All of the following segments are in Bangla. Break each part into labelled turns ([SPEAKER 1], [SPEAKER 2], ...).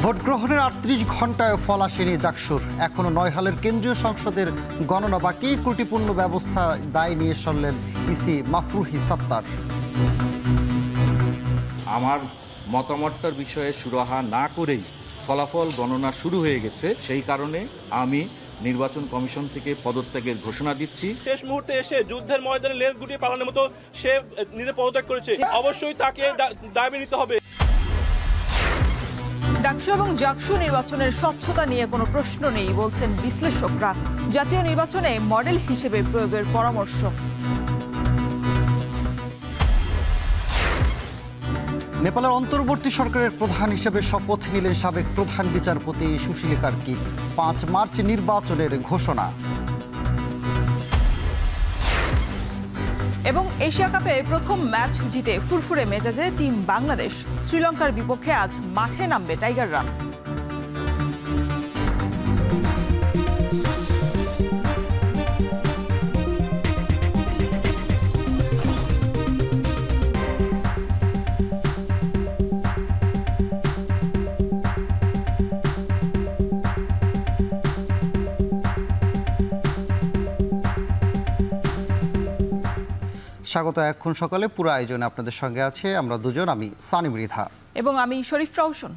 [SPEAKER 1] ভোট গ্রহণের ৩৮ ঘণ্টায় ফল আসেনি জাকসুর। এখনো ৯ হালের কেন্দ্রীয় সংসদের গণনা বাকি। ত্রুটিপূর্ণ ব্যবস্থা দায় নিয়ে সরলেন ইসি মাফরুহি সাত্তার।
[SPEAKER 2] আমার মতামতটার বিষয়ে সুরাহা না করেই ফলাফল গণনা শুরু হয়ে গেছে। সেই কারণে আমি নির্বাচন কমিশন থেকে পদত্যাগের ঘোষণা দিচ্ছি।
[SPEAKER 3] শেষ মুহূর্তে এসে যুদ্ধের ময়দানে লেজ গুটিয়ে পালানোর মতো সে নিজে পদত্যাগ করেছে, অবশ্যই তাকে দাবি নিতে হবে।
[SPEAKER 4] ডাকসু এবং জাকসু নির্বাচনের স্বচ্ছতা নিয়ে কোনো প্রশ্ন নেই বলছেন বিশ্লেষকরা। জাতীয় নির্বাচনে মডেল হিসেবে প্রয়োগের পরামর্শ।
[SPEAKER 1] নেপালের অন্তর্বর্তী সরকারের প্রধান হিসেবে শপথ নিলেন সাবেক প্রধান বিচারপতি সুশীল কার্কি। ৫ মার্চ নির্বাচনের ঘোষণা।
[SPEAKER 4] এবং এশিয়া কাপে প্রথম ম্যাচ জিতে ফুরফুরে মেজাজে টিম বাংলাদেশ। শ্রীলঙ্কার বিপক্ষে আজ মাঠে নামবে টাইগাররা।
[SPEAKER 1] স্বাগত এখন সকালে। পুরো আয়োজনে আপনাদের সঙ্গে আছে আমরা দুজন, আমি সানি মৃধা
[SPEAKER 4] এবং আমি শরীফ রাউশন।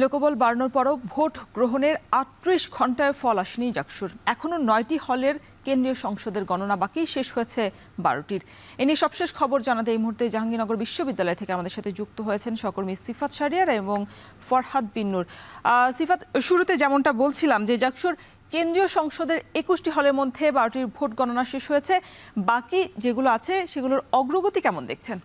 [SPEAKER 4] লোকবল বাড়ানোর পরও ভোট গ্রহণের ৩৮ ঘণ্টায় ফল আসেনি জাকসুর। এখনও ৯টি হলের কেন্দ্রীয় সংসদের গণনা বাকি, শেষ হয়েছে ১২টির। এ নিয়ে সবশেষ খবর জানাতে এই মুহূর্তে জাহাঙ্গীরনগর বিশ্ববিদ্যালয় থেকে আমাদের সাথে যুক্ত হয়েছেন সহকর্মী সিফাত শাহরিয়ার এবং ফরহাদ বিন নূর। সিফাত, শুরুতে যেমনটা বলছিলাম যে জাকসুর কেন্দ্রীয় সংসদের ২১টি হলের মধ্যে ১২টির ভোট গণনা শেষ হয়েছে। বাকি যেগুলো আছে সেগুলোর অগ্রগতি কেমন দেখছেন?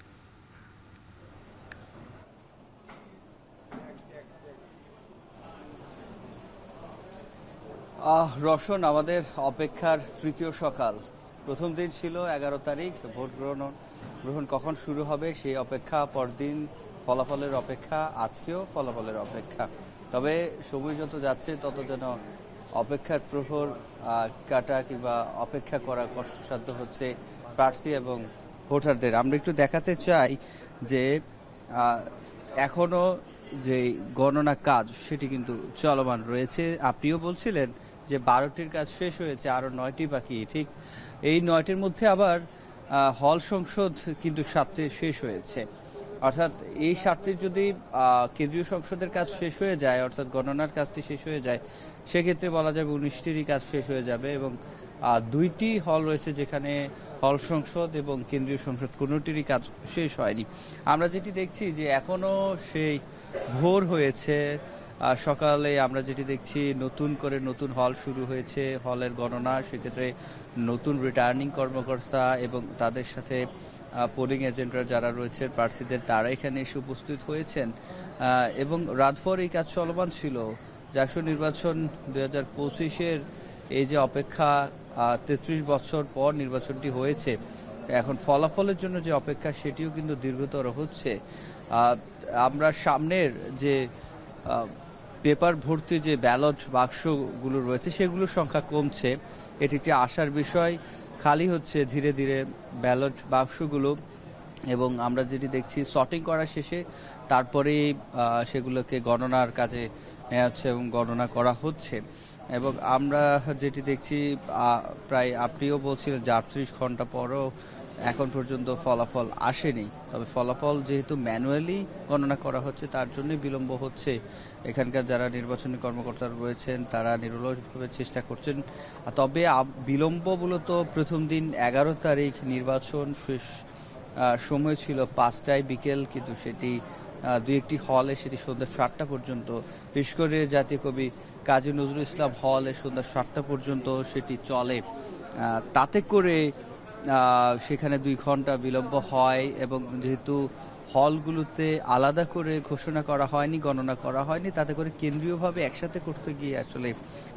[SPEAKER 5] রওশন, আমাদের অপেক্ষার তৃতীয় সকাল। প্রথম দিন ছিল ১১ তারিখ, ভোট গ্রহণ কখন শুরু হবে সেই অপেক্ষা, পরদিন ফলাফলের অপেক্ষা, আজকেও ফলাফলের অপেক্ষা। তবে সময় যত যাচ্ছে তত যেন অপেক্ষার প্রহর কাটা কিংবা অপেক্ষা করা কষ্টসাধ্য হচ্ছে প্রার্থী এবং ভোটারদের। আমরা একটু দেখাতে চাই যে এখনো যে গণনা কাজ সেটি কিন্তু চলমান রয়েছে। আপনিও বলছিলেন যে ১২টির কাজ শেষ হয়েছে, আরও ৯টি বাকি। ঠিক এই ৯টির মধ্যে আবার হল সংসদ কিন্তু ৭টি শেষ হয়েছে। অর্থাৎ এই ৭টির যদি কেন্দ্রীয় সংসদের কাজ শেষ হয়ে যায়, অর্থাৎ গণনার কাজটি শেষ হয়ে যায়, সেক্ষেত্রে বলা যাবে ১৯টিরই কাজ শেষ হয়ে যাবে। এবং ২টি হল রয়েছে যেখানে হল সংসদ এবং কেন্দ্রীয় সংসদ কোনোটিরই কাজ শেষ হয়নি। আমরা যেটি দেখছি যে এখনও সেই ভোর হয়েছে, সকালে আমরা যেটি দেখছি নতুন করে নতুন হল শুরু হয়েছে, হলের গণনা। সেক্ষেত্রে নতুন রিটার্নিং কর্মকর্তা এবং তাদের সাথে পোলিং এজেন্টরা যারা রয়েছে প্রার্থীদের, তারা এখানে এসে উপস্থিত হয়েছেন এবং রাতভর এই কাজ চলমান ছিল। জাকসু নির্বাচন ২০২৫-এর এই যে অপেক্ষা, ৩৩ বছর পর নির্বাচনটি হয়েছে, এখন ফলাফলের জন্য যে অপেক্ষা সেটিও কিন্তু দীর্ঘতর হচ্ছে। আমরা সামনের যে পেপার ভর্তি যে ব্যালট বাক্সগুলো রয়েছে সেগুলোর সংখ্যা কমছে, এটি একটি আশার বিষয়। খালি হচ্ছে ধীরে ধীরে ব্যালট বাক্সগুলো এবং আমরা যেটি দেখছি সর্টিং করা শেষে তারপরেই সেগুলোকে গণনার কাজে নেওয়া হচ্ছে এবং গণনা করা হচ্ছে। এবং আমরা যেটি দেখছি প্রায়, আপনিও বলছিলেন যে ৩৮ ঘন্টা পরও এখন পর্যন্ত ফলাফল আসেনি। তবে ফলাফল যেহেতু ম্যানুয়ালি গণনা করা হচ্ছে তার জন্যই বিলম্ব হচ্ছে। এখানকার যারা নির্বাচনী কর্মকর্তা রয়েছেন তারা নিরলসভাবে চেষ্টা করছেন। তবে বিলম্ব মূলত প্রথম দিন ১১ তারিখ নির্বাচন শেষ সময় ছিল ৫টায় বিকেল, কিন্তু সেটি ২-১টি হলে সেটি সন্ধ্যা ৭টা পর্যন্ত, বিশেষ করে জাতীয় কবি কাজী নজরুল ইসলাম হলে সন্ধ্যা ৭টা পর্যন্ত সেটি চলে। তাতে করে সেখানে ২ ঘন্টা বিলম্ব হয় এবং যেহেতু হলগুলোতে আলাদা করে ঘোষণা করা হয়নি, গণনা করা হয়নি, তাতে করে কেন্দ্রীয়ভাবে একসাথে করতে গিয়ে আসলে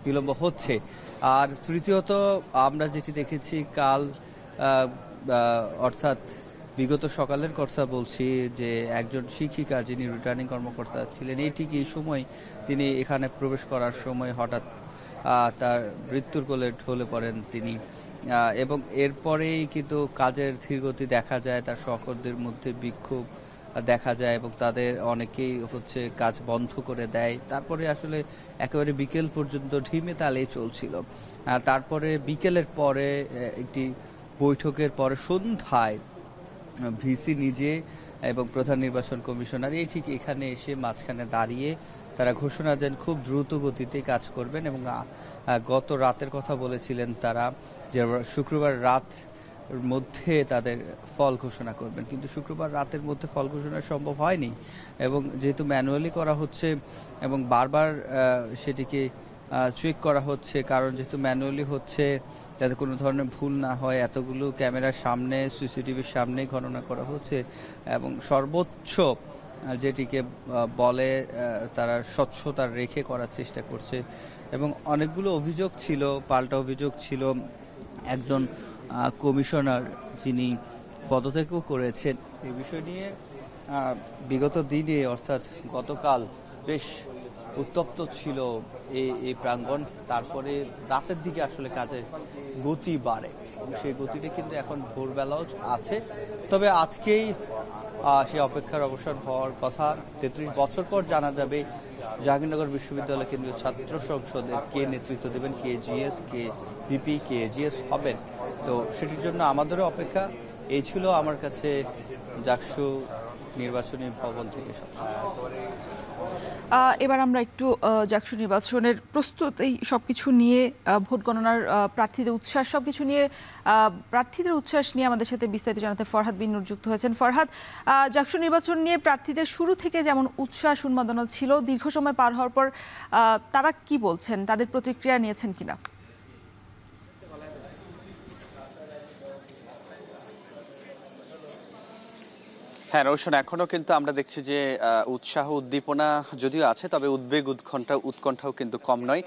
[SPEAKER 5] বিলম্ব হচ্ছে। আর তৃতীয়ত আমরা যেটি দেখেছি কাল, অর্থাৎ বিগত সকালের কথা বলছি, যে একজন শিক্ষিকা যিনি রিটার্নিং কর্মকর্তা ছিলেন, এই ঠিক এই সময় তিনি এখানে প্রবেশ করার সময় হঠাৎ তার মৃত্যুর কোলে ঢলে পড়েন তিনি। এবং এরপরেই কিন্তু কাজের ধীরগতি দেখা যায়, তার সহকর্মীদের মধ্যে বিক্ষোভ দেখা যায় এবং তাদের অনেকেই হচ্ছে কাজ বন্ধ করে দেয়। তারপরে আসলে একেবারে বিকেল পর্যন্ত ঢিমে তালে চলছিল। আর তারপরে বিকেলের পরে একটি বৈঠকের পরে সন্ধ্যায় ভিসি নিজে এবং প্রধান নির্বাচন কমিশনার এই ঠিক এখানে এসে মাঝখানে দাঁড়িয়ে তারা ঘোষণা দেন খুব দ্রুত গতিতে কাজ করবেন এবং গত রাতের কথা বলেছিলেন তারা যে শুক্রবার রাত মধ্যে তাদের ফল ঘোষণা করবেন, কিন্তু শুক্রবার রাতের মধ্যে ফল ঘোষণা সম্ভব হয়নি এবং যেহেতু ম্যানুয়ালি করা হচ্ছে এবং বারবার সেটিকে চেক করা হচ্ছে, কারণ যেহেতু ম্যানুয়ালি হচ্ছে যাতে কোনো ধরনের ভুল না হয়, এতগুলো ক্যামেরার সামনে সিসিটিভির সামনে গণনা করা হচ্ছে এবং সর্বোচ্চ যেটিকে বলে তারা স্বচ্ছতা রেখে করার চেষ্টা করছে এবং অনেকগুলো অভিযোগ ছিল, পাল্টা অভিযোগ ছিল। একজন কমিশনার যিনি পদত্যাগও করেছেন, এই বিষয় নিয়ে বিগত দিনে অর্থাৎ গতকাল বেশ উত্তপ্ত ছিল এই প্রাঙ্গণ। তারপরে রাতের দিকে আসলে কাজের গতি বাড়ে এবং সেই গতিটা কিন্তু এখন ভোরবেলাও আছে। তবে আজকেই সেই অপেক্ষার অবসান হওয়ার কথা। ৩৩ বছর পর জানা যাবে জাহাঙ্গীরনগর বিশ্ববিদ্যালয় কেন্দ্রীয় ছাত্র সংসদের কে নেতৃত্ব দেবেন, কে জিএস, কে ভিপি, কে এজিএস হবেন। তো সেটির জন্য আমাদেরও অপেক্ষা। এই ছিল আমার কাছে জাকসু নির্বাচনী ভবন থেকে সবসময়।
[SPEAKER 4] এবার আমরা একটু জাকসু নির্বাচনের প্রস্তুতি সবকিছু নিয়ে, ভোট গণনার প্রার্থীদের উচ্ছ্বাস সবকিছু নিয়ে, প্রার্থীদের উচ্ছ্বাস নিয়ে আমাদের সাথে বিস্তারিত জানাতে ফরহাদ বিন নূর যুক্ত হয়েছেন। ফরহাদ, জাকসু নির্বাচন নিয়ে প্রার্থীদের শুরু থেকে যেমন উচ্ছ্বাস উন্মাদনা ছিল, দীর্ঘ সময় পার হওয়ার পর তারা কি বলছেন, তাদের প্রতিক্রিয়া নিয়েছেন কিনা?
[SPEAKER 6] হ্যাঁ রোশন, এখনো কিন্তু আমরা দেখছি যে উৎসাহ উদ্দীপনা যদিও আছে, তবে উদ্বেগ উৎকণ্ঠাও কিন্তু কম নয়।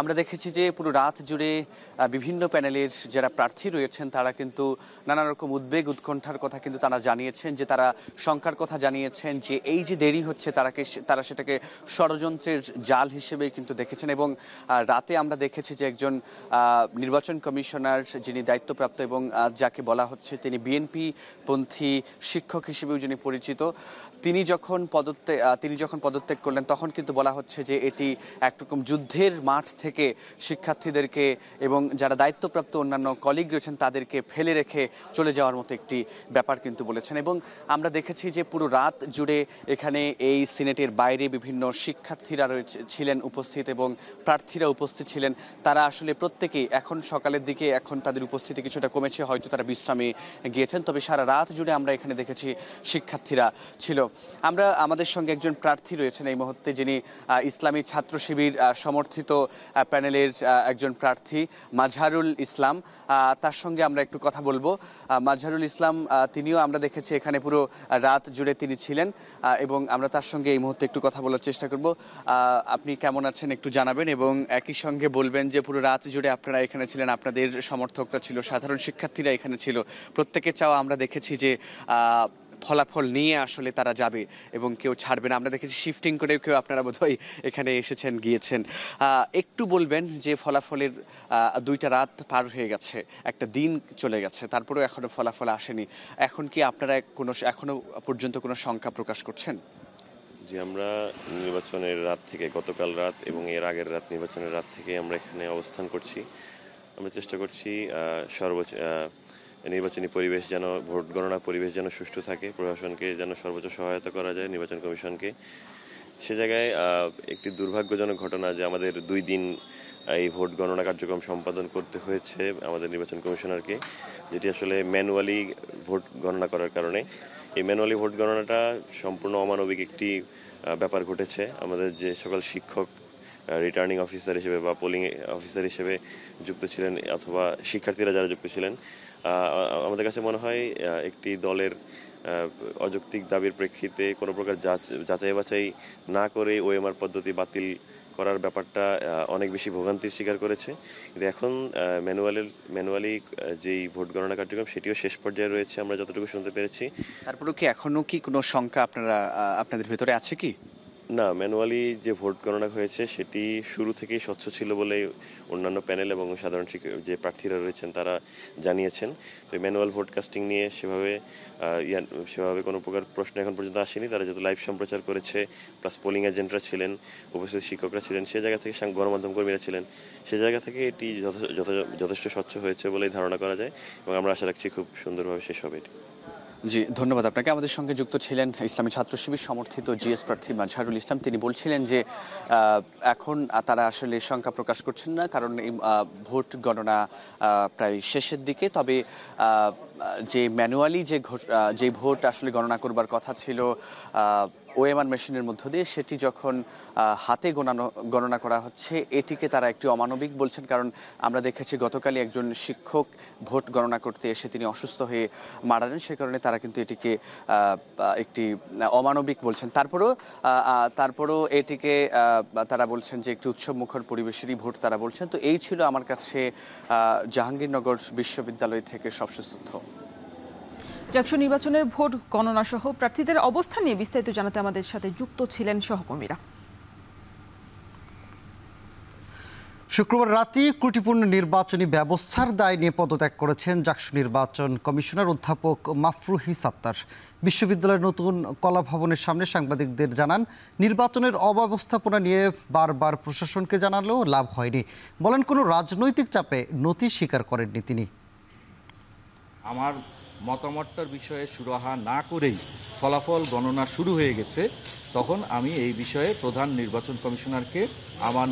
[SPEAKER 6] আমরা দেখেছি যে পুরো রাত জুড়ে বিভিন্ন প্যানেলের যারা প্রার্থী রয়েছেন তারা কিন্তু নানা রকম উদ্বেগ উৎকণ্ঠার কথা কিন্তু তারা জানিয়েছেন, যে তারা শঙ্কার কথা জানিয়েছেন যে এই যে দেরি হচ্ছে তারা সেটাকে ষড়যন্ত্রের জাল হিসেবে কিন্তু দেখেছেন। এবং রাতে আমরা দেখেছি যে একজন নির্বাচন কমিশনার যিনি দায়িত্বপ্রাপ্ত এবং যাকে বলা হচ্ছে তিনি বিএনপি পন্থী শিক্ষক হিসেবেও যিনি পরিচিত, তিনি যখন পদত্যাগ করলেন তখন কিন্তু বলা হচ্ছে যে এটি একরকম যুদ্ধের মাঠ থেকে শিক্ষার্থীদেরকে এবং যারা দায়িত্বপ্রাপ্ত অন্যান্য কলিগ রয়েছেন তাদেরকে ফেলে রেখে চলে যাওয়ার মতো একটি ব্যাপার কিন্তু বলেছেন। এবং আমরা দেখেছি যে পুরো রাত জুড়ে এখানে এই সিনেটের বাইরে বিভিন্ন শিক্ষার্থীরা ছিলেন উপস্থিত এবং প্রার্থীরা উপস্থিত ছিলেন। তারা আসলে প্রত্যেকেই এখন সকালের দিকে এখন তাদের উপস্থিতি কিছুটা কমেছে, হয়তো তারা বিশ্রামে গিয়েছেন, তবে সারা রাত জুড়ে আমরা এখানে দেখেছি শিক্ষার্থীরা ছিল। আমাদের সঙ্গে একজন প্রার্থী রয়েছেন এই মুহূর্তে, যিনি ইসলামী ছাত্র শিবির সমর্থিত প্যানেলের একজন প্রার্থী মাজহারুল ইসলাম। তার সঙ্গে আমরা একটু কথা বলবো। মাজহারুল ইসলাম তিনিও আমরা দেখেছি এখানে পুরো রাত জুড়ে তিনি ছিলেন এবং আমরা তার সঙ্গে এই মুহূর্তে একটু কথা বলার চেষ্টা করব। আপনি কেমন আছেন একটু জানাবেন এবং একই সঙ্গে বলবেন যে পুরো রাত জুড়ে আপনারা এখানে ছিলেন, আপনাদের সমর্থকরা ছিল, সাধারণ শিক্ষার্থীরা এখানে ছিল, প্রত্যেকের চাওয়া আমরা দেখেছি যে ফলাফল নিয়ে আসলে তারা যাবে এবং কেউ ছাড়বে না। আমরা দেখেছি শিফটিং করে কেউ আপনারা বোধহয় এখানে এসেছেন গিয়েছেন। একটু বলবেন যে ফলাফলের 2টা রাত পার হয়ে গেছে, একটা দিন চলে গেছে, তারপরেও এখনো ফলাফল আসেনি। এখন কি আপনারা এখনো পর্যন্ত কোনো শঙ্কা প্রকাশ করছেন?
[SPEAKER 7] জি, আমরা নির্বাচনের রাত থেকে, গতকাল রাত এবং এর আগের রাত নির্বাচনের রাত থেকে আমরা এখানে অবস্থান করছি। আমরা চেষ্টা করছি সর্বোচ্চ নির্বাচনী পরিবেশ যেন, ভোট গণনা পরিবেশ যেন সুষ্ঠু থাকে, প্রশাসনকে যেন সর্বোচ্চ সহায়তা করা যায়, নির্বাচন কমিশনকে। সে জায়গায় একটি দুর্ভাগ্যজনক ঘটনা যে আমাদের 2 দিন এই ভোট গণনা কার্যক্রম সম্পাদন করতে হয়েছে আমাদের নির্বাচন কমিশনারকে, যেটি আসলে ম্যানুয়ালি ভোট গণনা করার কারণে। এই ম্যানুয়ালি ভোট গণনাটা সম্পূর্ণ অমানবিক একটি ব্যাপার ঘটেছে। আমাদের যে সকল শিক্ষক রিটার্নিং অফিসার হিসেবে বা পোলিং অফিসার হিসেবে যুক্ত ছিলেন অথবা শিক্ষার্থীরা যারা যুক্ত ছিলেন, আমাদের কাছে মনে হয় একটি দলের অযৌক্তিক দাবির প্রেক্ষিতে কোনো প্রকার যাচাই বাছাই না করে ওএমআর পদ্ধতি বাতিল করার ব্যাপারটা অনেক বেশি ভোগান্তির শিকার করেছে। কিন্তু এখন ম্যানুয়ালি যেই ভোট গণনা কার্যক্রম সেটিও শেষ পর্যায়ে রয়েছে আমরা যতটুকু শুনতে পেরেছি।
[SPEAKER 6] তারপরেও কি এখনো কি কোনো শঙ্কা আপনাদের ভেতরে আছে কি?
[SPEAKER 7] না, ম্যানুয়ালি যে ভোট গণনা হয়েছে সেটি শুরু থেকেই স্বচ্ছ ছিল বলে অন্যান্য প্যানেল এবং সাধারণ যে প্রার্থীরা রয়েছেন তারা জানিয়েছেন। তো ম্যানুয়াল ভোট কাস্টিং নিয়ে সেভাবে কোনো প্রকার প্রশ্ন এখন পর্যন্ত আসেনি। তারা যত লাইভ সম্প্রচার করেছে, প্লাস পোলিং এজেন্টরা ছিলেন, উপস্থিত শিক্ষকরা ছিলেন, সে জায়গা থেকে গণমাধ্যম কর্মীরা ছিলেন, সে জায়গা থেকে এটি যথেষ্ট স্বচ্ছ হয়েছে বলেই ধারণা করা যায় এবং আমরা আশা রাখছি খুব সুন্দরভাবে শেষ হবে এটি।
[SPEAKER 6] জি, ধন্যবাদ আপনাকে। আমাদের সঙ্গে যুক্ত ছিলেন ইসলামী ছাত্র শিবির সমর্থিত জিএস প্রার্থী মাজহারুল ইসলাম। তিনি বলছিলেন যে এখন তারা আসলে শঙ্কা প্রকাশ করছেন না, কারণ এই ভোট গণনা প্রায় শেষের দিকে। তবে যে ম্যানুয়ালি যে ভোট আসলে গণনা করবার কথা ছিল ওএমআর মেশিনের মধ্য দিয়ে, সেটি যখন হাতে গণনা করা হচ্ছে, এটিকে তারা একটি অমানবিক বলছেন। কারণ আমরা দেখেছি গতকালই একজন শিক্ষক ভোট গণনা করতে এসে তিনি অসুস্থ হয়ে মারা যান, সে কারণে তারা কিন্তু এটিকে একটি অমানবিক বলছেন। তারপরও এটিকে তারা বলছেন যে একটি উৎসবমুখর পরিবেশেরই ভোট তারা বলছেন। তো এই ছিল আমার কাছে জাহাঙ্গীরনগর বিশ্ববিদ্যালয় থেকে সবশেষ তথ্য।
[SPEAKER 4] জাকসু নির্বাচনের ভোট গণনা সহ প্রার্থীদের অবস্থান নিয়ে বিস্তারিত জানাতে আমাদের সাথে যুক্ত ছিলেন সহকর্মীরা।
[SPEAKER 1] শুক্রবার রাতে ত্রুটিপূর্ণ নির্বাচনী ব্যবস্থার দায় নিয়ে পদত্যাগ করেছেন জাকসু নির্বাচন কমিশনার অধ্যাপক মাফরুহি সাত্তার। বিশ্ববিদ্যালয়ের নতুন কলা ভবনের সামনে সাংবাদিকদের জানান, নির্বাচনের অব্যবস্থাপনা নিয়ে বারবার প্রশাসনকে জানালেও লাভ হয়নি। বলেন, কোনো রাজনৈতিক চাপে নথি স্বীকার করেননি তিনি।
[SPEAKER 2] আমার মতামতটার বিষয়ে সুরাহা না করেই ফলাফল গণনা শুরু হয়ে গেছে, তখন আমি এই বিষয়ে প্রধান নির্বাচন কমিশনারকে আমার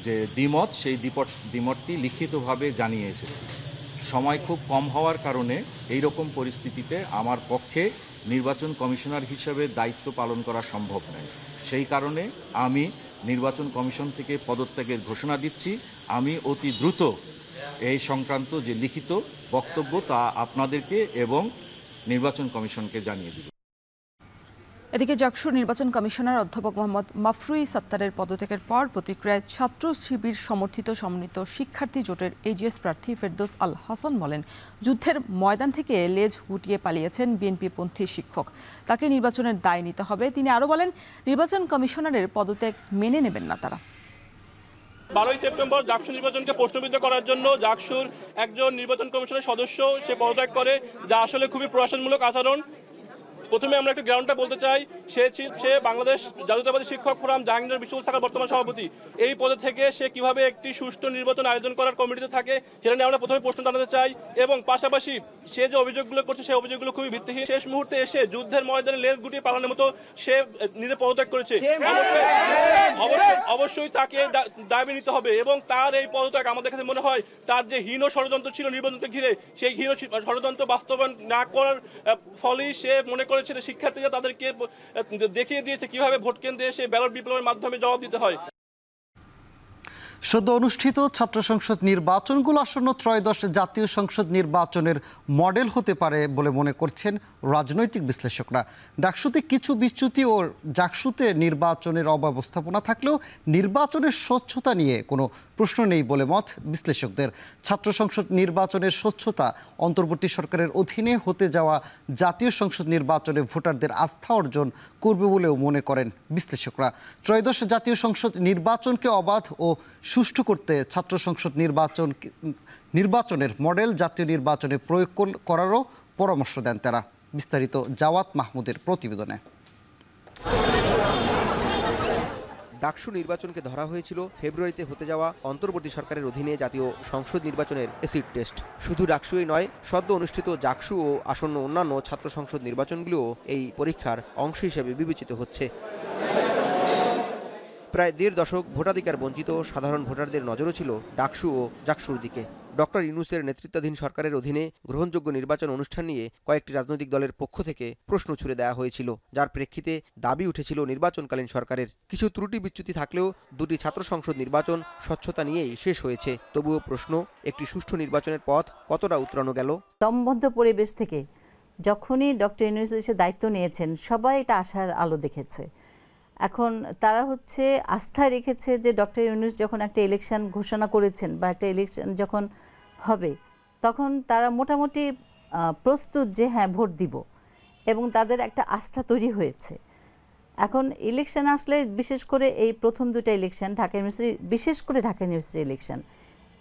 [SPEAKER 2] যে দ্বিমত, সেই দ্বিমতটি লিখিতভাবে জানিয়ে এসেছি। সময় খুব কম হওয়ার কারণে এই রকম পরিস্থিতিতে আমার পক্ষে নির্বাচন কমিশনার হিসেবে দায়িত্ব পালন করা সম্ভব নয়। সেই কারণে আমি নির্বাচন কমিশন থেকে পদত্যাগের ঘোষণা দিচ্ছি। আমি অতি দ্রুত এই সংক্রান্ত যে লিখিত বক্তব্য তা আপনাদেরকে এবং নির্বাচন কমিশনকে জানিয়ে দিব।
[SPEAKER 4] এদিকে জাকসুর নির্বাচন কমিশনার অধ্যাপক মোহাম্মদ মাফরুহি সাত্তারের পদত্যাগের পর প্রতিক্রিয়ায় ছাত্র শিবির সমর্থিত সমন্বিত শিক্ষার্থী জোটের এজিএস প্রার্থী ফেরদৌস আল হাসান বলেন, যুদ্ধের ময়দান থেকে লেজ গুটিয়ে পালিয়েছেন বিএনপিপন্থী শিক্ষক, তাকে নির্বাচনের দায় নিতে হবে। তিনি আরও বলেন, নির্বাচন কমিশনারের পদত্যাগ মেনে নেবেন না তারা।
[SPEAKER 3] 12ই সেপ্টেম্বর জাকসু নির্বাচনকে প্রশ্নবিদ্ধ করার জন্য জাকসুর একজন নির্বাচন কমিশনের সদস্য সে পদত্যাগ করে, যা আসলে খুবই প্রশাসনমূলক আচরণ। প্রথমে আমরা একটু গ্রাউন্ডটা বলতে চাই, সে বাংলাদেশ জাতীয়তাবাদী শিক্ষক ফোরাম জাহাঙ্গীরনগর বিশ্ববিদ্যালয় শাখার বর্তমান সভাপতি। এই পদে থেকে সে কিভাবে একটি সুষ্ঠু নির্বাচন আয়োজন করার কমিটিতে থাকে, সেটা নিয়ে আমরা প্রথমে প্রশ্ন জানাতে চাই। এবং পাশাপাশি সে যে অভিযোগগুলো করছে, সেই অভিযোগগুলো খুবই ভিত্তিহীন। শেষ মুহূর্তে এসে যুদ্ধের ময়দানে লেজ গুটিয়ে পালানোর মতো সে নিজে পদত্যাগ করেছে। অবশ্যই তাকে দাবি নিতে হবে এবং তার এই পদত্যাগ আমাদের কাছে মনে হয় তার যে হীন ষড়যন্ত্র ছিল নির্বাচনকে ঘিরে, সেই হীন ষড়যন্ত্র বাস্তবায়ন না করার ফলেই সে মনে করে শিক্ষার্থীরা তাদেরকে দেখিয়ে দিয়েছে কিভাবে ভোট কেন্দ্রে এসে ব্যালট বিপ্লবের মাধ্যমে জবাব দিতে হয়।
[SPEAKER 1] সদ্য অনুষ্ঠিত ছাত্র সংসদ নির্বাচনগুলো আসন্ন ত্রয়োদশ জাতীয় সংসদ নির্বাচনের মডেল হতে পারে বলে মনে করছেন রাজনৈতিক বিশ্লেষকরা। ডাকসুতে কিছু বিচ্যুতি ও জাকসুতে নির্বাচনের অব্যবস্থাপনা থাকলেও নির্বাচনের স্বচ্ছতা নিয়ে কোনো প্রশ্ন নেই বলে মত বিশ্লেষকদের। ছাত্র সংসদ নির্বাচনের স্বচ্ছতা অন্তর্বর্তী সরকারের অধীনে হতে যাওয়া জাতীয় সংসদ নির্বাচনে ভোটারদের আস্থা অর্জন করবে বলেও মনে করেন বিশ্লেষকরা। ত্রয়োদশ জাতীয় সংসদ নির্বাচনকে অবাধ ও সুষ্ঠু করতে ছাত্র সংসদ নির্বাচনের মডেল জাতীয় নির্বাচনে প্রয়োগ করারও পরামর্শ দেন তারা। বিস্তারিত জাওয়াত মাহমুদের প্রতিবেদনে।
[SPEAKER 8] ডাকসু নির্বাচনকে ধরা হয়েছিল ফেব্রুয়ারিতে হতে যাওয়া অন্তর্বর্তী সরকারের অধীনে জাতীয় সংসদ নির্বাচনের অ্যাসিড টেস্ট। শুধু ডাকসুই নয়, সদ্য অনুষ্ঠিত জাকসু ও আসন্ন অন্যান্য ছাত্র সংসদ নির্বাচনগুলোও এই পরীক্ষার অংশ হিসেবে বিবেচিত হচ্ছে। প্রায় 1.5 দশক ভোটাধিকার বঞ্চিত সাধারণ ভোটারদের নজরও ছিল ডাকসু ও জাকসুর দিকে। ডক্টর ইউনূসের নেতৃত্বাধীন সরকারের অধীনে গ্রহণযোগ্য নির্বাচন অনুষ্ঠান নিয়ে কয়েকটি রাজনৈতিক দলের পক্ষ থেকে প্রশ্ন ছুড়ে দেওয়া হয়েছিল, যার প্রেক্ষিতে দাবি উঠেছিল নির্বাচনকালীন সরকারের। কিছু ত্রুটি বিচ্যুতি থাকলেও দুটি ছাত্র সংসদ নির্বাচন স্বচ্ছতা নিয়েই শেষ হয়েছে। তবুও প্রশ্ন, একটি সুষ্ঠু নির্বাচনের পথ কতটা উতরানো গেল?
[SPEAKER 9] দমবদ্ধ পরিবেশ থেকে যখনই ডক্টর ইউনূস এসে দায়িত্ব নিয়েছেন, সবাই এটা আশার আলো দেখেছে। এখন তারা আস্থা রেখেছে যে ডক্টর ইউনূস যখন একটা ইলেকশন ঘোষণা করেছেন বা একটা ইলেকশন যখন হবে, তখন তারা মোটামুটি প্রস্তুত যে হ্যাঁ ভোট দিব, এবং তাদের একটা আস্থা তৈরি হয়েছে। এখন ইলেকশন আসলে বিশেষ করে এই প্রথম দুটো ইলেকশন ঢাকা ইউনিভার্সিটি, বিশেষ করে ঢাকা ইউনিভার্সিটি ইলেকশন,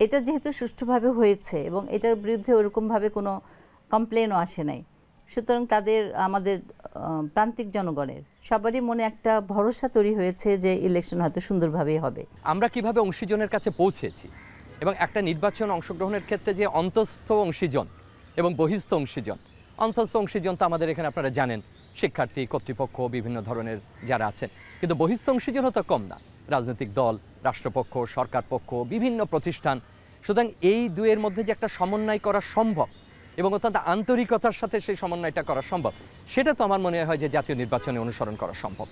[SPEAKER 9] এটা যেহেতু সুষ্ঠুভাবে হয়েছে এবং এটার বিরুদ্ধে ওরকমভাবে কোনো কমপ্লেনও আসে নাই, সুতরাং আমাদের প্রান্তিক জনগণের সবারই মনে একটা ভরসা তৈরি হয়েছে যে ইলেকশন হয়তো সুন্দরভাবেই হবে।
[SPEAKER 10] আমরা কিভাবে অংশীজনের কাছে পৌঁছেছি এবং একটা নির্বাচন অংশগ্রহণের ক্ষেত্রে যে অন্তঃস্থ অংশীজন এবং বহিস্থ অংশীজন, অন্তঃস্থ অংশীজন তো আমাদের এখানে আপনারা জানেন শিক্ষার্থী, কর্তৃপক্ষ, বিভিন্ন ধরনের যারা আছেন, কিন্তু বহিস্থ অংশীজনও তো কম না, রাজনৈতিক দল, রাষ্ট্রপক্ষ, সরকার পক্ষ, বিভিন্ন প্রতিষ্ঠান। সুতরাং এই দুয়ের মধ্যে যে একটা সমন্বয় করা সম্ভব এবং অত্যন্ত আন্তরিকতার সাথে সেই সমন্বয়টা করা সম্ভব, সেটা তো আমার মনে হয় যে জাতীয় নির্বাচনে অনুসরণ করা সম্ভব।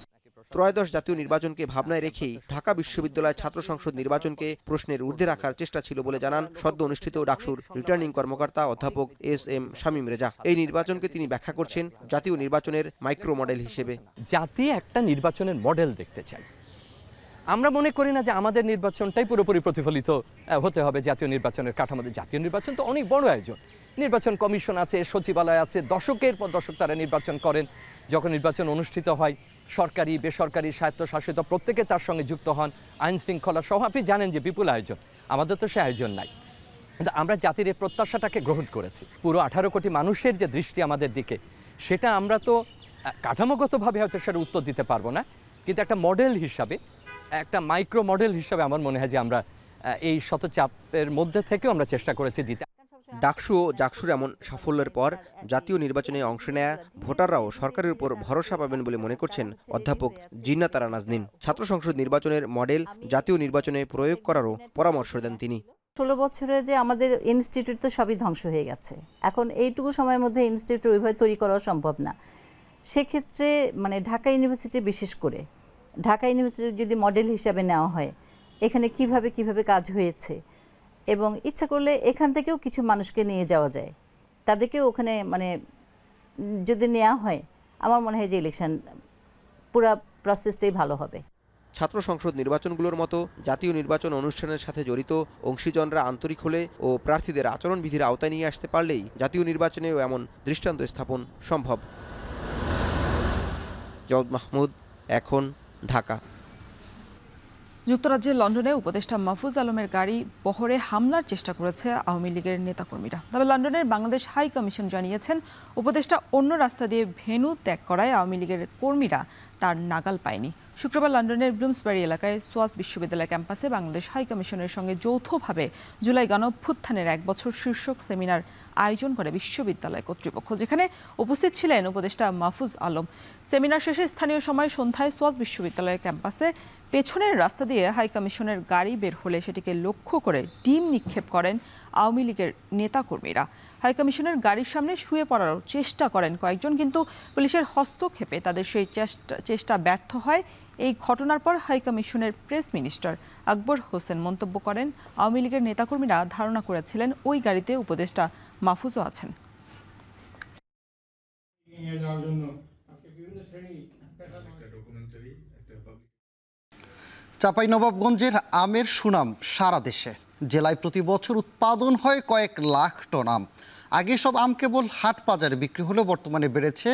[SPEAKER 8] ত্রয়োদশ জাতীয় নির্বাচনকে ভাবনায় রেখেই ঢাকা বিশ্ববিদ্যালয় ছাত্র সংসদ নির্বাচনকে প্রশ্নের ঊর্ধ্বে রাখার চেষ্টা ছিল বলে জানান সদ্য অনুষ্ঠিত ডাকসুর রিটার্নিং কর্মকর্তা অধ্যাপক এস.এম. শামীম রেজা। এই নির্বাচনকে তিনি ব্যাখ্যা করছেন জাতীয় নির্বাচনের মাইক্রো মডেল হিসেবে।
[SPEAKER 10] জাতি একটা নির্বাচনের মডেল দেখতে চাই। আমরা মনে করি না যে আমাদের নির্বাচনটাই পুরোপুরি প্রতিফলিত হতে হবে জাতীয় নির্বাচনের কাঠামোতে। জাতীয় নির্বাচন তো অনেক বড় আয়োজন, নির্বাচন কমিশন আছে, সচিবালয় আছে, দশকের পর দশক তারা নির্বাচন করেন। যখন নির্বাচন অনুষ্ঠিত হয় সরকারি, বেসরকারি, স্বায়ত্তশাসিত প্রত্যেকে তার সঙ্গে যুক্ত হন, আইন শৃঙ্খলা সহ। আপনি জানেন যে বিপুল আয়োজন, আমাদের তো সে আয়োজন নাই। কিন্তু আমরা জাতির এই প্রত্যাশাটাকে গ্রহণ করেছি। পুরো 18 কোটি মানুষের যে দৃষ্টি আমাদের দিকে, সেটা আমরা তো কাঠামোগতভাবে হয়তো সেটা উত্তর দিতে পারবো না, কিন্তু একটা মডেল হিসাবে, একটা মাইক্রো মডেল হিসাবে আমার মনে হয় যে আমরা এই শতচাপের মধ্যে থেকেও আমরা চেষ্টা করেছি দিতে।
[SPEAKER 8] ডাকসু ও জাকসুর এমন সাফল্যের পর জাতীয় নির্বাচনে অংশ নেয়া ভোটাররাও সরকারের উপর ভরসা পাবেন বলে মনে করছেন অধ্যাপক জিন্নাত আরা নাজনীন। ছাত্র সংসদ নির্বাচনের মডেল জাতীয় নির্বাচনে প্রয়োগ করারও পরামর্শ দেন তিনি।
[SPEAKER 9] 16 বছরে যে আমাদের ইনস্টিটিউট তো সবই ধ্বংস হয়ে গেছে, এখন এইটুকু সময়ের মধ্যে ইনস্টিটিউট ওইভাবে তৈরি করা সম্ভব না। সেক্ষেত্রে মানে ঢাকা ইউনিভার্সিটি, বিশেষ করে ঢাকা ইউনিভার্সিটি যদি মডেল হিসাবে নেওয়া হয়, এখানে কিভাবে কাজ হয়েছে, এবং ইচ্ছা করলে এখান থেকেও কিছু মানুষকে নিয়ে যাওয়া যায়, তাদেরকেও ওখানে মানে যদি নেওয়া হয়, আমার মনে হয় যে ইলেকশন পুরো প্রসেসটাই ভালো হবে।
[SPEAKER 8] ছাত্র সংসদ নির্বাচনগুলোর মতো জাতীয় নির্বাচন অনুষ্ঠানের সাথে জড়িত অংশীজনরা আন্তরিক হলে ও প্রার্থীদের আচরণবিধির আওতায় নিয়ে আসতে পারলেই জাতীয় নির্বাচনেও এমন দৃষ্টান্ত স্থাপন সম্ভব। জাওদ মাহমুদ, এখন, ঢাকা।
[SPEAKER 4] যুক্তরাজ্যের লন্ডনে উপদেষ্টা মাহফুজ আলমের গাড়ি বহরে হামলার চেষ্টা করেছে আওয়ামী লীগের নেতাকর্মীরা। তবে লন্ডনের বাংলাদেশ হাই কমিশন জানিয়েছেন উপদেষ্টা অন্য রাস্তা দিয়ে ভেন্যু ত্যাগ করায় আওয়ামী লীগের কর্মীরা তার নাগাল পায়নি। শুক্রবার লন্ডনের ব্লুমসবারি এলাকায় সোয়াস বিশ্ববিদ্যালয় ক্যাম্পাসে বাংলাদেশ হাই কমিশনের সঙ্গে যৌথভাবে জুলাই গণঅভ্যুত্থানের 1 বছর শীর্ষক সেমিনার আয়োজন করে বিশ্ববিদ্যালয় কর্তৃপক্ষ, যেখানে উপস্থিত ছিলেন উপদেষ্টা মাহফুজ আলম। সেমিনার শেষে স্থানীয় সময় সন্ধ্যায় সোয়াস বিশ্ববিদ্যালয় ক্যাম্পাসে পেছনের রাস্তা দিয়ে হাই কমিশনের গাড়ি বের হলে সেটিকে লক্ষ্য করে ডিম নিক্ষেপ করেন আওয়ামী লীগের নেতাকর্মীরা। হাই কমিশনের গাড়ির সামনে শুয়ে পড়ারও চেষ্টা করেন কয়েকজন, কিন্তু পুলিশের হস্তক্ষেপে তাদের সেই চেষ্টা ব্যর্থ হয়। এই ঘটনার পর হাই কমিশনের প্রেস মিনিস্টার আকবর হোসেন মন্তব্য করেন, আওয়ামী লীগের নেতাকর্মীরা ধারণা করেছিলেন ওই গাড়িতে উপদেষ্টা মাহফুজও আছেন।
[SPEAKER 1] চাঁপাইনবাবগঞ্জের আমের সুনাম সারা দেশে। জেলায় প্রতি বছর উৎপাদন হয় কয়েক লাখ টন আম। আগে সব আম কেবল হাট বাজারে বিক্রি হলেও বর্তমানে বেড়েছে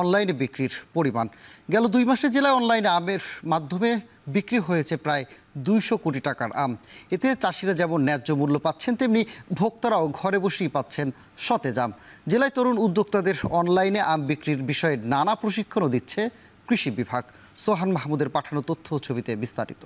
[SPEAKER 1] অনলাইনে বিক্রির পরিমাণ। গেল 2 মাসে জেলায় অনলাইনে আমের মাধ্যমে বিক্রি হয়েছে প্রায় 200 কোটি টাকার আম। এতে চাষিরা যেমন ন্যায্য মূল্য পাচ্ছেন, তেমনি ভোক্তারাও ঘরে বসেই পাচ্ছেন সতেজ আম। জেলায় তরুণ উদ্যোক্তাদের অনলাইনে আম বিক্রির বিষয়ে নানা প্রশিক্ষণও দিচ্ছে কৃষি বিভাগ। সোহান মাহমুদের পাঠানো তথ্য ও ছবিতে বিস্তারিত।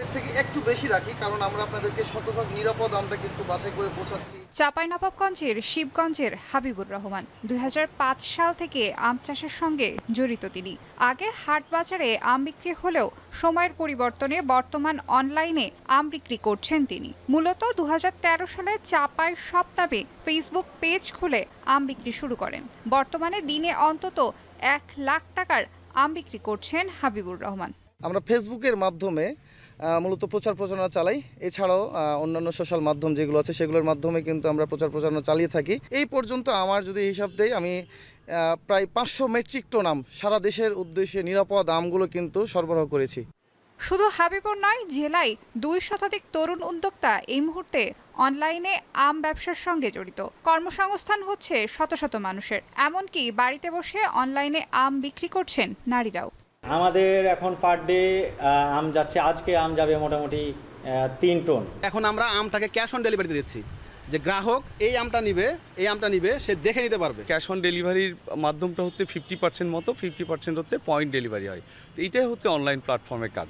[SPEAKER 11] এর থেকে একটু বেশি রাখি, কারণ আমরা আপনাদেরকে শতভাগ নিরাপদ আমরা কিন্তু বাছাই করে পৌঁছাচ্ছি।
[SPEAKER 12] চাঁপাইনবাবগঞ্জের শিবগঞ্জের হাবিবুর রহমান 2005 সাল থেকে আম চাষের সঙ্গে জড়িত তিনি। আগে হাট বাজারে আম বিক্রি হলেও সময়ের পরিবর্তনে বর্তমান অনলাইনে আম বিক্রি করছেন তিনি। মূলত 2013 সালে চাপাই শপ নামে ফেসবুক পেজ খুলে আম বিক্রি শুরু করেন। বর্তমানে দিনে অন্তত 1 লাখ টাকার আম বিক্রি করছেন হাবিবুর রহমান।
[SPEAKER 11] আমরা ফেসবুকের মাধ্যমে মূলত প্রচার প্রচারণা চালাই, এছাড়াও অন্যান্য সোশ্যাল মাধ্যম যেগুলো আছে সেগুলোর মাধ্যমে কিন্তু আমরা প্রচার প্রচারণা চালিয়ে থাকি। এই পর্যন্ত আমার যদি হিসাব দেই, আমি প্রায় 500 মেট্রিক টন আম সারা দেশের উদ্দেশ্যে নিরাপদ আমগুলো কিন্তু সরবরাহ করেছি।
[SPEAKER 12] শুধু হাবিবুর নয়, জেলায় 2 শতাধিক তরুণ উদ্যোক্তা এই মুহূর্তে অনলাইনে আম ব্যবসার সঙ্গে জড়িত। কর্মসংস্থান হচ্ছে শত শত মানুষের, এমনকি বাড়িতে বসে অনলাইনে আম বিক্রি করছেন নারীরাও।
[SPEAKER 13] আমাদের এখন পার ডে আম যাচ্ছে, আজকে আম যাবে মোটামুটি 3 টন।
[SPEAKER 14] এখন আমরা আমটাকে ক্যাশ অন ডেলিভারিতে দিচ্ছি, যে গ্রাহক এই আমটা নিবে সে দেখে নিতে পারবে।
[SPEAKER 15] ক্যাশ অন ডেলিভারির মাধ্যমটা হচ্ছে 50% মতো, 50% হচ্ছে পয়েন্ট ডেলিভারি হয়। তো এইটাই হচ্ছে অনলাইন প্ল্যাটফর্মের কাজ।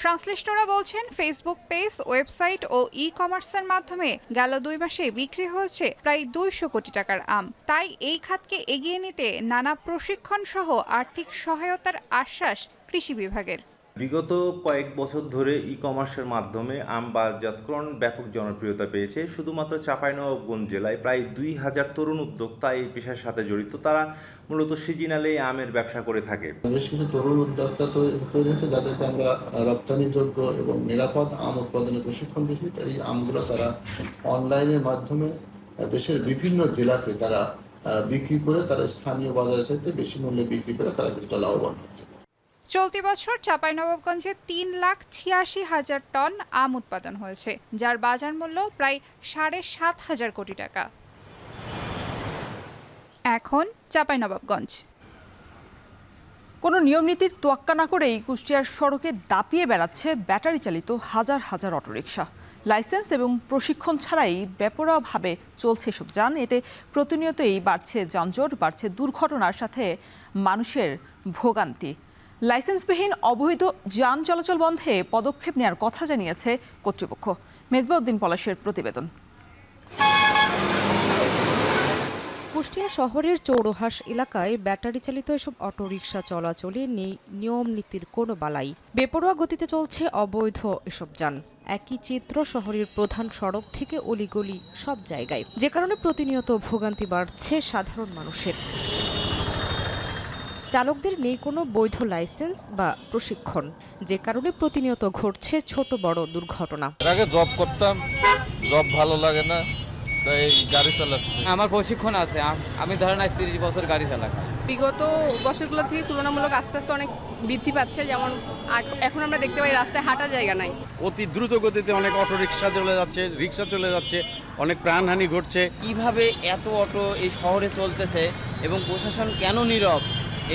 [SPEAKER 12] সংশ্লিষ্টরা বলছেন ফেসবুক পেজ, ওয়েবসাইট ও ই কমার্সের মাধ্যমে গেল 2 মাসে বিক্রি হয়েছে প্রায় 200 কোটি টাকার আম। তাই এই খাতকে এগিয়ে নিতে নানা প্রশিক্ষণ সহ আর্থিক সহায়তার আশ্বাস কৃষি বিভাগের।
[SPEAKER 16] বিগত কয়েক বছর ধরে ই কমার্সের মাধ্যমে আম বাজারজাতকরণ ব্যাপক জনপ্রিয়তা পেয়েছে। শুধুমাত্র চাঁপাইনবাবগঞ্জ জেলায় প্রায় 2000 তরুণ উদ্যোক্তা এই পেশার সাথে জড়িত। তারা মূলত সিজনালে আমের ব্যবসা করে থাকে।
[SPEAKER 17] বেশ কিছু তরুণ উদ্যোক্তা তৈরি হয়েছে যাদেরকে আমরা রপ্তানিযোগ্য এবং নিরাপদ আম উৎপাদনের প্রশিক্ষণ দিয়েছি। এই আমগুলো তারা অনলাইনের মাধ্যমে দেশের বিভিন্ন জেলাতে তারা বিক্রি করে, তারা স্থানীয় বাজারের চাইতে বেশি মূল্যে বিক্রি করে তারা কিছুটা লাভবান হচ্ছে।
[SPEAKER 12] চলতি বছর চাঁপাইনবাবগঞ্জে 3,86,000 টন আম উৎপাদন হয়েছে, যার বাজার মূল্য প্রায় 7,500 কোটি টাকা। এখন চাঁপাইনবাবগঞ্জ।
[SPEAKER 4] কোনো নিয়মনীতির তোয়াক্কা না করেই কুষ্টিয়ার সড়কে দাপিয়ে বেড়াচ্ছে ব্যাটারি চালিত হাজার হাজার অটোরিকশা। লাইসেন্স এবং প্রশিক্ষণ ছাড়াই বেপরোয়াভাবে চলছে এসব যান। এতে প্রতিনিয়তই বাড়ছে যানজট, বাড়ছে দুর্ঘটনার সাথে মানুষের ভোগান্তি। লাইসেন্সবিহীন অবৈধ যান চলাচল বন্ধে পদক্ষেপ নেওয়ার কথা জানিয়েছে কর্তৃপক্ষ। মেজবাউদ্দিন পলাশের প্রতিবেদন।
[SPEAKER 18] কুষ্টিয়া শহরের চৌরহাস এলাকায় ব্যাটারি চালিত এসব অটোরিকশা চলাচলে নেই নিয়ম নীতির কোনো বালাই। বেপরোয়া গতিতে চলছে অবৈধ এসব যান। একই চিত্র শহরের প্রধান সড়ক থেকে অলিগলি সব জায়গায়, যে কারণে প্রতিনিয়ত ভোগান্তি বাড়ছে সাধারণ মানুষের। চালকদের নেই কোনো বৈধ লাইসেন্স বা প্রশিক্ষণ, যে কারণে প্রতিনিয়ত ঘটছে ছোট বড় দুর্ঘটনা।
[SPEAKER 19] আগে জব করতাম, জব ভালো লাগে না, তাই গাড়ি চালাচ্ছি।
[SPEAKER 20] আমার প্রশিক্ষণ আছে, আমি ধরেন 30 বছর গাড়ি চালাই।
[SPEAKER 21] বিগত বছরগুলো থেকে তুলনামূলক আস্তে আস্তে অনেক বৃদ্ধি পাচ্ছে। যেমন এখন আমরা দেখতে পাই রাস্তায় হাঁটার জায়গা নাই।
[SPEAKER 14] অতি দ্রুত গতিতে অনেক অটো রিক্সা চলে যাচ্ছে, রিক্সা চলে যাচ্ছে, অনেক প্রাণহানি ঘটছে।
[SPEAKER 5] কিভাবে এত অটো এই শহরে চলতেছে এবং প্রশাসন কেন নীরব,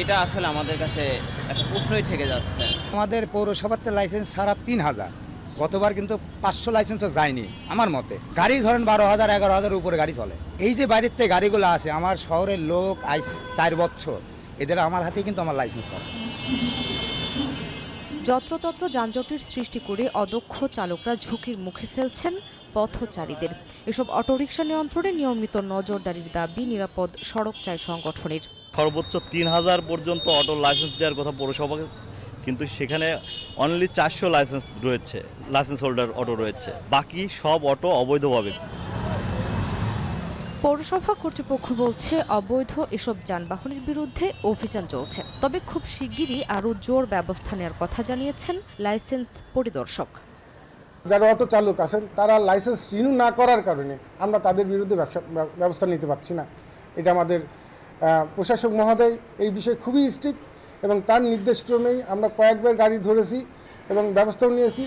[SPEAKER 5] এটা আসলে আমাদের কাছে একটা প্রশ্নই থেকে যাচ্ছে।
[SPEAKER 22] আমাদের পৌরসভাতে লাইসেন্স সারা 3000, গতবার কিন্তু 500 লাইসেন্সও যায়নি আমার মতে। গাড়ি ধরেন 12,000 11,000 উপরে গাড়ি চলে। এই যে বাইরের থেকে গাড়িগুলো আসে, আমার শহরের লোক আজ 4 বছর, এদের আমার হাতে কিন্তু আমার লাইসেন্স পাবে।
[SPEAKER 18] যত্রতত্র যানজটের সৃষ্টি করে অদক্ষ চালকরা ঝুঁকির মুখে ফেলছেন পথচারীদের। এসব অটোরিকশা নিয়ন্ত্রণে নিয়মিত নজরদারির দাবি নিরাপদ সড়ক চাই সংগঠনের।
[SPEAKER 23] সর্বোচ্চ 3000 পর্যন্ত অটো লাইসেন্স দেওয়ার কথা পৌরসভাকে, কিন্তু সেখানে অনলি 400 লাইসেন্স রয়েছে, লাইসেন্স হোল্ডার অটো রয়েছে, বাকি সব অটো অবৈধভাবে।
[SPEAKER 18] পৌরসভা কর্তৃপক্ষ বলছে অবৈধ এসব যানবাহনের বিরুদ্ধে অভিযান চলছে, তবে খুব শিগগিরই আরও জোর ব্যবস্থা নেওয়ার কথা জানিয়েছেন লাইসেন্স পরিদর্শক।
[SPEAKER 24] যারা অটো চালক আছেন তারা লাইসেন্স রিনিউ না করার কারণে আমরা তাদের বিরুদ্ধে ব্যবস্থা নিতে পারছি না। এটা আমাদের প্রশাসক মহোদয় এই বিষয়ে খুবই স্ট্রিক্ট এবং তার নির্দেশক্রমেই আমরা কয়েকবার গাড়ি ধরেছি এবং ব্যবস্থাও নিয়েছি।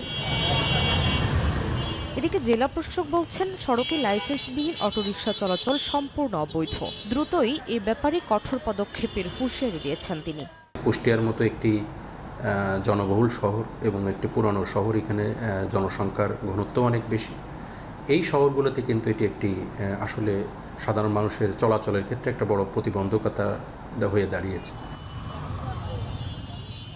[SPEAKER 18] এদিকে জেলা প্রশাসক বলছেন সড়কে লাইসেন্সবিহীন অটোরিকশা চলাচল সম্পূর্ণ অবৈধ। দ্রুতই এ ব্যাপারে কঠোর পদক্ষেপের হুঁশিয়ারি দিয়েছেন তিনি।
[SPEAKER 25] কুষ্টিয়ার মতো একটি জনবহুল শহর এবং একটি পুরনো শহর, এখানে জনসংখ্যার ঘনত্ব অনেক বেশি। এই শহরগুলোতে কিন্তু এটি একটি আসলে সাধারণ মানুষের চলাচলের ক্ষেত্রে একটা বড় প্রতিবন্ধকতা হয়ে দাঁড়িয়েছে।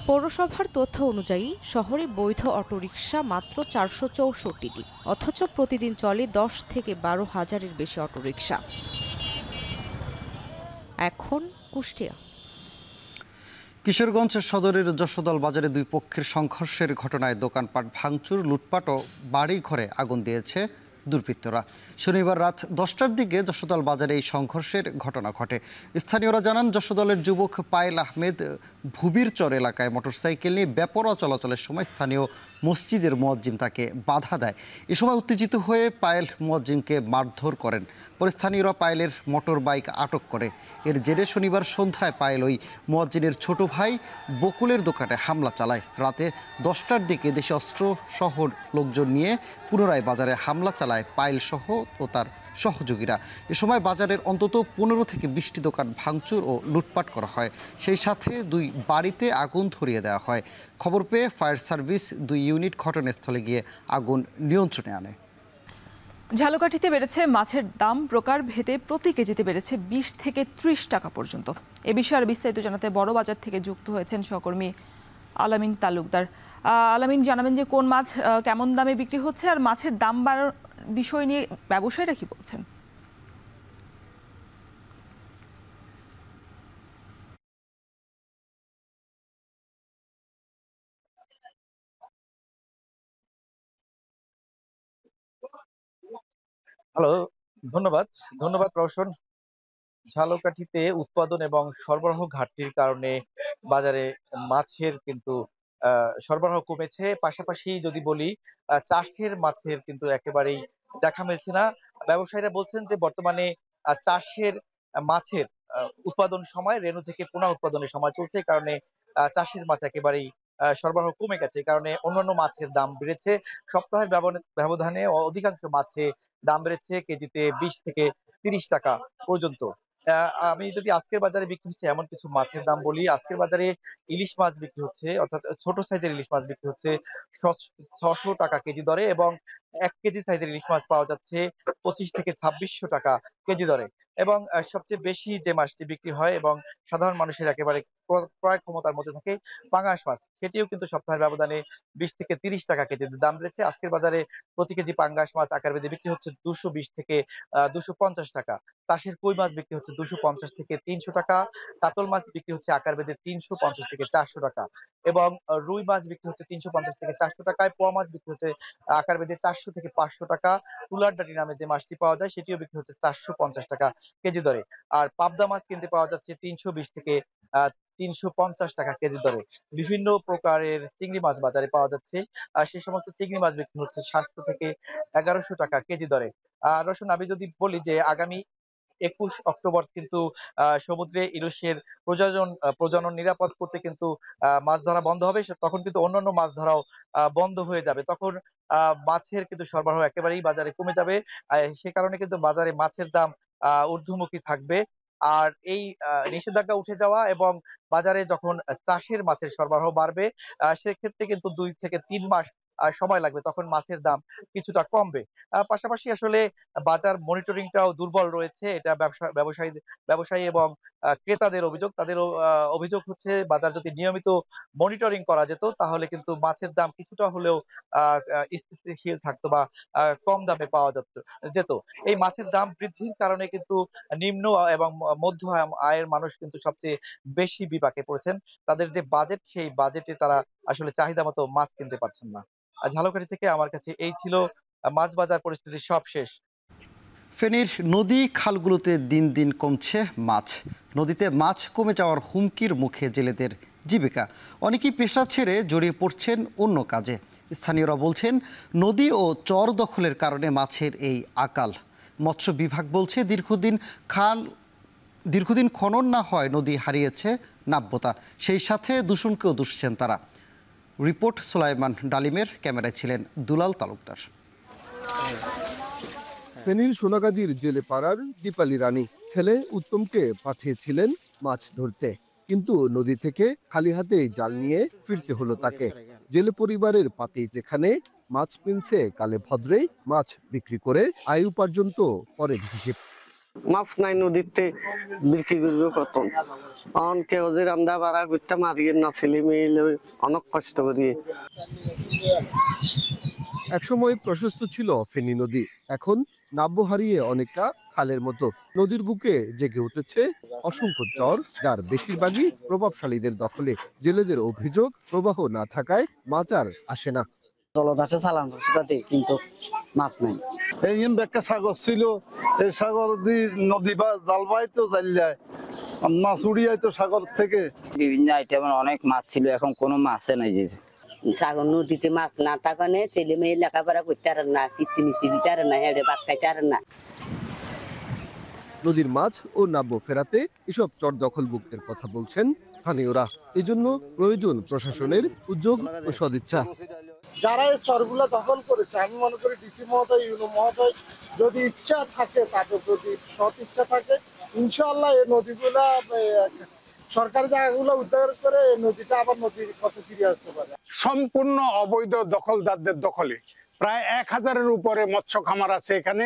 [SPEAKER 18] পৌরসভার তথ্য অনুযায়ী শহরে বৈধ অটোরিকশা মাত্র 464টি, অথচ প্রতিদিন চলে 10 থেকে 12 হাজারের বেশি অটোরিকশা। এখন কুষ্টিয়া।
[SPEAKER 1] কিশোরগঞ্জ সদরের যশোদল বাজারে দুই পক্ষের সংঘর্ষের ঘটনায় দোকানপাট ভাঙচুর, লুটপাট ও বাড়ি ঘরে আগুন দিয়েছে দুর্বৃত্তরা। শনিবার রাত 10টার দিকে যশোদল বাজারে এই সংঘর্ষের ঘটনা ঘটে। স্থানীয়রা জানান, যশোদলের যুবক পায়েল আহমেদ ভুবিরচর এলাকায় মোটরসাইকেল নিয়ে বেপরোয়া চলাচলের সময় স্থানীয় মসজিদের মুয়াজ্জিম তাকে বাধা দেয়। এ সময় উত্তেজিত হয়ে পায়েল মুয়াজ্জিমকে মারধর করেন। পরে স্থানীয়রা পায়েলের মোটর বাইক আটক করে। এর জেরে শনিবার সন্ধ্যায় পায়েল ওই মুয়াজ্জিনের ছোট ভাই বকুলের দোকানে হামলা চালায়। রাতে 10টার দিকে দেশে অস্ত্র সহ লোকজন নিয়ে পুনরায় বাজারে হামলা চালায় চালায় পাইল সহ ও তার সহযোগীরা। এ সময় বাজারের অন্তত 15 থেকে 20টি দোকান ভাঙচুর ও লুটপাট করা হয়। সেই সাথে 2 বাড়িতে আগুন ধরিয়ে দেওয়া হয়। খবর পেয়ে ফায়ার সার্ভিস 2 ইউনিট ঘটনাস্থলে গিয়ে আগুন নিয়ন্ত্রণে আনে।
[SPEAKER 4] ঝালকাঠিতে বেড়েছে মাছের দাম, প্রকার ভেদে প্রতি কেজিতে বেড়েছে 20 থেকে 30 টাকা পর্যন্ত। এ বিষয়ে আর বিস্তারিত জানাতে বড় বাজার থেকে যুক্ত হয়েছেন সহকর্মী আলামিন তালুকদার। আলামিন, জানাবেন যে কোন মাছ কেমন দামে বিক্রি হচ্ছে আর মাছের দাম বাড়ার বিষয় নিয়ে ব্যবসায়ীরা কি বলছেন?
[SPEAKER 2] হ্যালো, ধন্যবাদ রওশন। ঝালকাঠিতে উৎপাদন এবং সরবরাহ ঘাটতির কারণে বাজারে মাছের কিন্তু সরবরাহ কমেছে। পাশাপাশি যদি বলি চাষের মাছের কিন্তু একেবারেই দেখা মিলছে না। ব্যবসায়ীরা বলছেন যে বর্তমানে চাষের মাছের উৎপাদন সময় রেণু থেকে পোনা উৎপাদনের সময় চলছে, এই কারণে চাষের মাছ একেবারেই সরবরাহ কমে গেছে। এই কারণে অন্যান্য মাছের দাম বেড়েছে। সপ্তাহের ব্যবধানে অধিকাংশ মাছে দাম বেড়েছে কেজিতে 20 থেকে 30 টাকা পর্যন্ত। আমি যদি আজকের বাজারে বিক্রি হচ্ছে এমন কিছু মাছের দাম বলি, আজকের বাজারে ইলিশ মাছ বিক্রি হচ্ছে, অর্থাৎ ছোট সাইজের ইলিশ মাছ বিক্রি হচ্ছে 600 টাকা কেজি দরে, এবং 1 কেজি সাইজের ইলিশ মাছ পাওয়া যাচ্ছে 25 থেকে 2600 টাকা কেজি দরে। এবং সবচেয়ে বেশি যে মাছটি বিক্রি হয় এবং সাধারণ মানুষের একেবারে ক্রয় ক্ষমতার মধ্যে থাকে পাঙ্গাস মাছ, সেটিও কিন্তু সপ্তাহের ব্যবধানে 20 থেকে 30 টাকা কেজিতে দাম বেড়েছে। আজকের বাজারে প্রতি কেজি পাঙ্গাস মাছ আকার ভেদে বিক্রি হচ্ছে 220 থেকে 250 টাকা। চাষের কই মাছ বিক্রি হচ্ছে 250 থেকে 300 টাকা। কাতল মাছ বিক্রি হচ্ছে আকার ভেদে 350 থেকে 400 টাকা, এবং রুই মাছ বিক্রি হচ্ছে 350 থেকে 400 টাকায়। পোয়া মাছ বিক্রি হচ্ছে আকার ভেদে 400 থেকে 500 টাকা। তুলার ডাঁটি নামে যে মাছটি পাওয়া যায় সেটিও বিক্রি হচ্ছে 450 টাকা কেজি দরে। আর পাবদা মাছ কিনতে পাওয়া যাচ্ছে 320 থেকে 350 টাকা কেজি দরে। বিভিন্ন প্রকারের চিংড়ি মাছ বাজারে পাওয়া যাচ্ছে, আর সেই সমস্ত চিংড়ি মাছ বিক্রি হচ্ছে 700 থেকে 1100 টাকা কেজি দরে। আর রসুন, আমি যদি বলি যে আগামী 21 অক্টোবর কিন্তু সমুদ্রে ইলিশের প্রজনন নিরাপদ করতে কিন্তু মাছ ধরা বন্ধ হবে। তখন কিন্তু অন্যান্য মাছ ধরাও বন্ধ হয়ে যাবে। তখন মাছের কিন্তু সরবরাহ একেবারেই বাজারে কমে যাবে। সে কারণে কিন্তু বাজারে মাছের দাম ঊর্ধ্বমুখী থাকবে। আর এই নিষেধাজ্ঞা উঠে যাওয়া এবং বাজারে যখন চাষের মাছের সরবরাহ বাড়বে, সেক্ষেত্রে কিন্তু 2 থেকে 3 মাস সময় লাগবে, তখন মাছের দাম কিছুটা কমবে। পাশাপাশি আসলে বাজার মনিটরিংটাও দুর্বল রয়েছে, এটা ব্যবসায়ী এবং ক্রেতাদের অভিযোগ। তাদেরও অভিযোগ হচ্ছে বাজার যদি নিয়মিত মনিটরিং করা যেত তাহলে কিন্তু মাছের দাম কিছুটা হলেও স্থিতিশীল থাকতো বা কম দামে পাওয়া যেত। এই মাছের দাম বৃদ্ধির কারণে কিন্তু নিম্ন এবং মধ্য আয়ের মানুষ কিন্তু সবচেয়ে বেশি বিপাকে পড়েছেন। তাদের যে বাজেট, সেই বাজেটে তারা আসলে চাহিদা মতো মাছ কিনতে পারছেন না। ঝালকাঠি থেকে আমার কাছে এই ছিল মাছ বাজার পরিস্থিতির সবশেষ।
[SPEAKER 1] ফেনীর নদী খালগুলোতে দিন দিন কমছে মাছ। নদীতে মাছ কমে যাওয়ার হুমকির মুখে জেলেদের জীবিকা। অনেকেই পেশা ছেড়ে জড়িয়ে পড়ছেন অন্য কাজে। স্থানীয়রা বলছেন নদী ও চর দখলের কারণে মাছের এই আকাল। মৎস্য বিভাগ বলছে দীর্ঘদিন খনন না হয় নদী হারিয়েছে নাব্যতা। সেই সাথে দূষণকেও দুষছেন তারা। রিপোর্ট সুলাইমান ডালিমের, ক্যামেরায় ছিলেন দুলাল তালুকদার।
[SPEAKER 3] ফেনীর সোনাগাজীর জেলে পাড়ার দীপালি রানী ছেলে উত্তমকে পাঠিয়েছিলেন মাছ ধরতে, কিন্তু নদী থেকে খালি হাতে জাল নিয়ে ফিরতে হলো তাকে। জেলে পরিবারের পাতেই যেখানে মাছ কিনছে কালে ভদ্রে মাছ বিক্রি করে আয় উপার্জন তো পরের হিসেব।
[SPEAKER 6] মাছ নাই নদীতে বিক্রি করবে কত, কেউ যে রান্না বাড়া করতে মারিয়ে না, ছেলে মেয়ে অনেক কষ্ট করিয়ে।
[SPEAKER 3] একসময় প্রশস্ত ছিল ফেনী নদী, এখন নাব্য হারিয়ে অনেকটা খালের মতো। নদীর বুকে জেগে উঠেছে অসংখ্য চর, যার বেশিরভাগই প্রভাবশালীদের দখলে। জেলেদের অভিযোগ প্রবাহ না থাকায় মাছ আর আসে না।
[SPEAKER 6] জলদাসে চালান তাতে কিন্তু মাছ নাই।
[SPEAKER 7] এই একটা সাগর ছিল, এই সাগর নদী বা জাল বাইতো জাল্লায় মাছ উড়িয়ে তো সাগর থেকে।
[SPEAKER 10] বিভিন্ন আইটেমের অনেক মাছ ছিল, এখন কোনো মাছে নাই। যে
[SPEAKER 26] সাগর নদীতে মাছ না থাকানে ছেলে মেয়ে লেখাপড়া করতে পারেন না, কিস্তি মিস্তি দিতে পারেন না, হেঁটে ভাত খাইতে পারেন না।
[SPEAKER 3] নদীর মাছ ও নাব্য ফেরাতে এসব চর দখলমুক্তের কথা বলছেন স্থানীয়রা। এজন্য প্রয়োজন প্রশাসনের উদ্যোগ ও সদিচ্ছা।
[SPEAKER 24] যারা এই চরগুলো দখল করেছে, আমি মনে করি ডিসি মহোদয়, ইউনো মহোদয় যদি ইচ্ছা থাকে, তাদের যদি সৎ ইচ্ছা থাকে, ইনশাআল্লাহ এই নদীগুলা সরকারি জায়গাগুলো উদ্ধার করে এই নদীটা আবার নদীর পথে ফিরে আসতে পারে।
[SPEAKER 8] সম্পূর্ণ অবৈধ দখলদারদের দখলে প্রায় 1000-এর উপরে মৎস্য খামার আছে এখানে।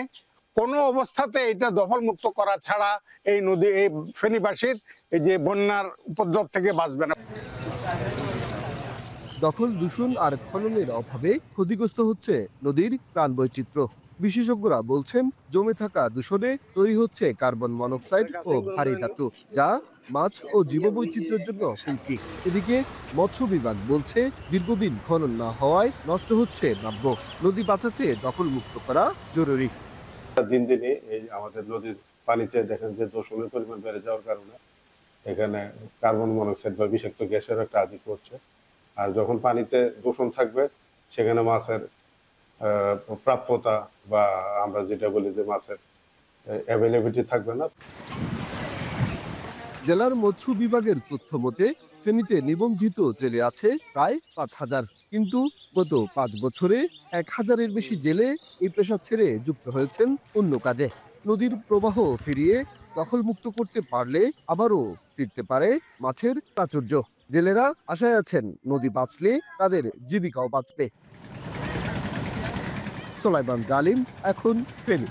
[SPEAKER 8] কোনো অবস্থাতে এটা দখলমুক্ত করা ছাড়া এই নদী, এই ফেনীবাসীর এই যে বন্যার উপদ্রব থেকে বাঁচবে না।
[SPEAKER 3] দখল, দূষণ আর খননের অভাবে ক্ষতিগ্রস্ত হচ্ছে নদীর প্রাণবৈচিত্র্য। বিশেষজ্ঞরা বলছেন, জমে থাকা দূষণে তৈরি হচ্ছে কার্বন মনোক্সাইড ও ভারী ধাতু, যা মাছ ও জীববৈচিত্র্যের জন্য হুমকি। এদিকে মৎস্য বিভাগ বলছে, দীর্ঘদিন খনন না হওয়ায় নষ্ট হচ্ছে নাব্য। নদী বাঁচাতে দখলমুক্ত করা জরুরি।
[SPEAKER 9] দিন দিনে এই আমাদের নদীর পানিতে দেখেন যে দূষণের পরিমাণ বেড়ে যাওয়ার কারণে এখানে কার্বন মনোক্সাইড বা বিষাক্ত গ্যাসের একটা আধিক্য হচ্ছে। আর যখন পানিতে দূষণ থাকবে, সেখানে মাছের প্রাপ্যতা বা আমরা যেটা বলি যে মাছের অ্যাভেলেবিলিটি থাকবে না।
[SPEAKER 3] জেলার মৎস্য বিভাগের তথ্য মতে ফেনীতে নিবন্ধিত জেলে আছে প্রায় 5000, কিন্তু গত 5 বছরে 1000-এর বেশি জেলে এই পেশা ছেড়ে যুক্ত হয়েছেন অন্য কাজে। নদীর প্রবাহ ফিরিয়ে দখলমুক্ত করতে পারলে আবারও ফিরতে পারে মাছের প্রাচুর্য। জেলেরা আশায় আছেন, নদী বাঁচলে তাদের জীবিকাও বাঁচবে। সোলাইমান জালিম, এখন ফেনী।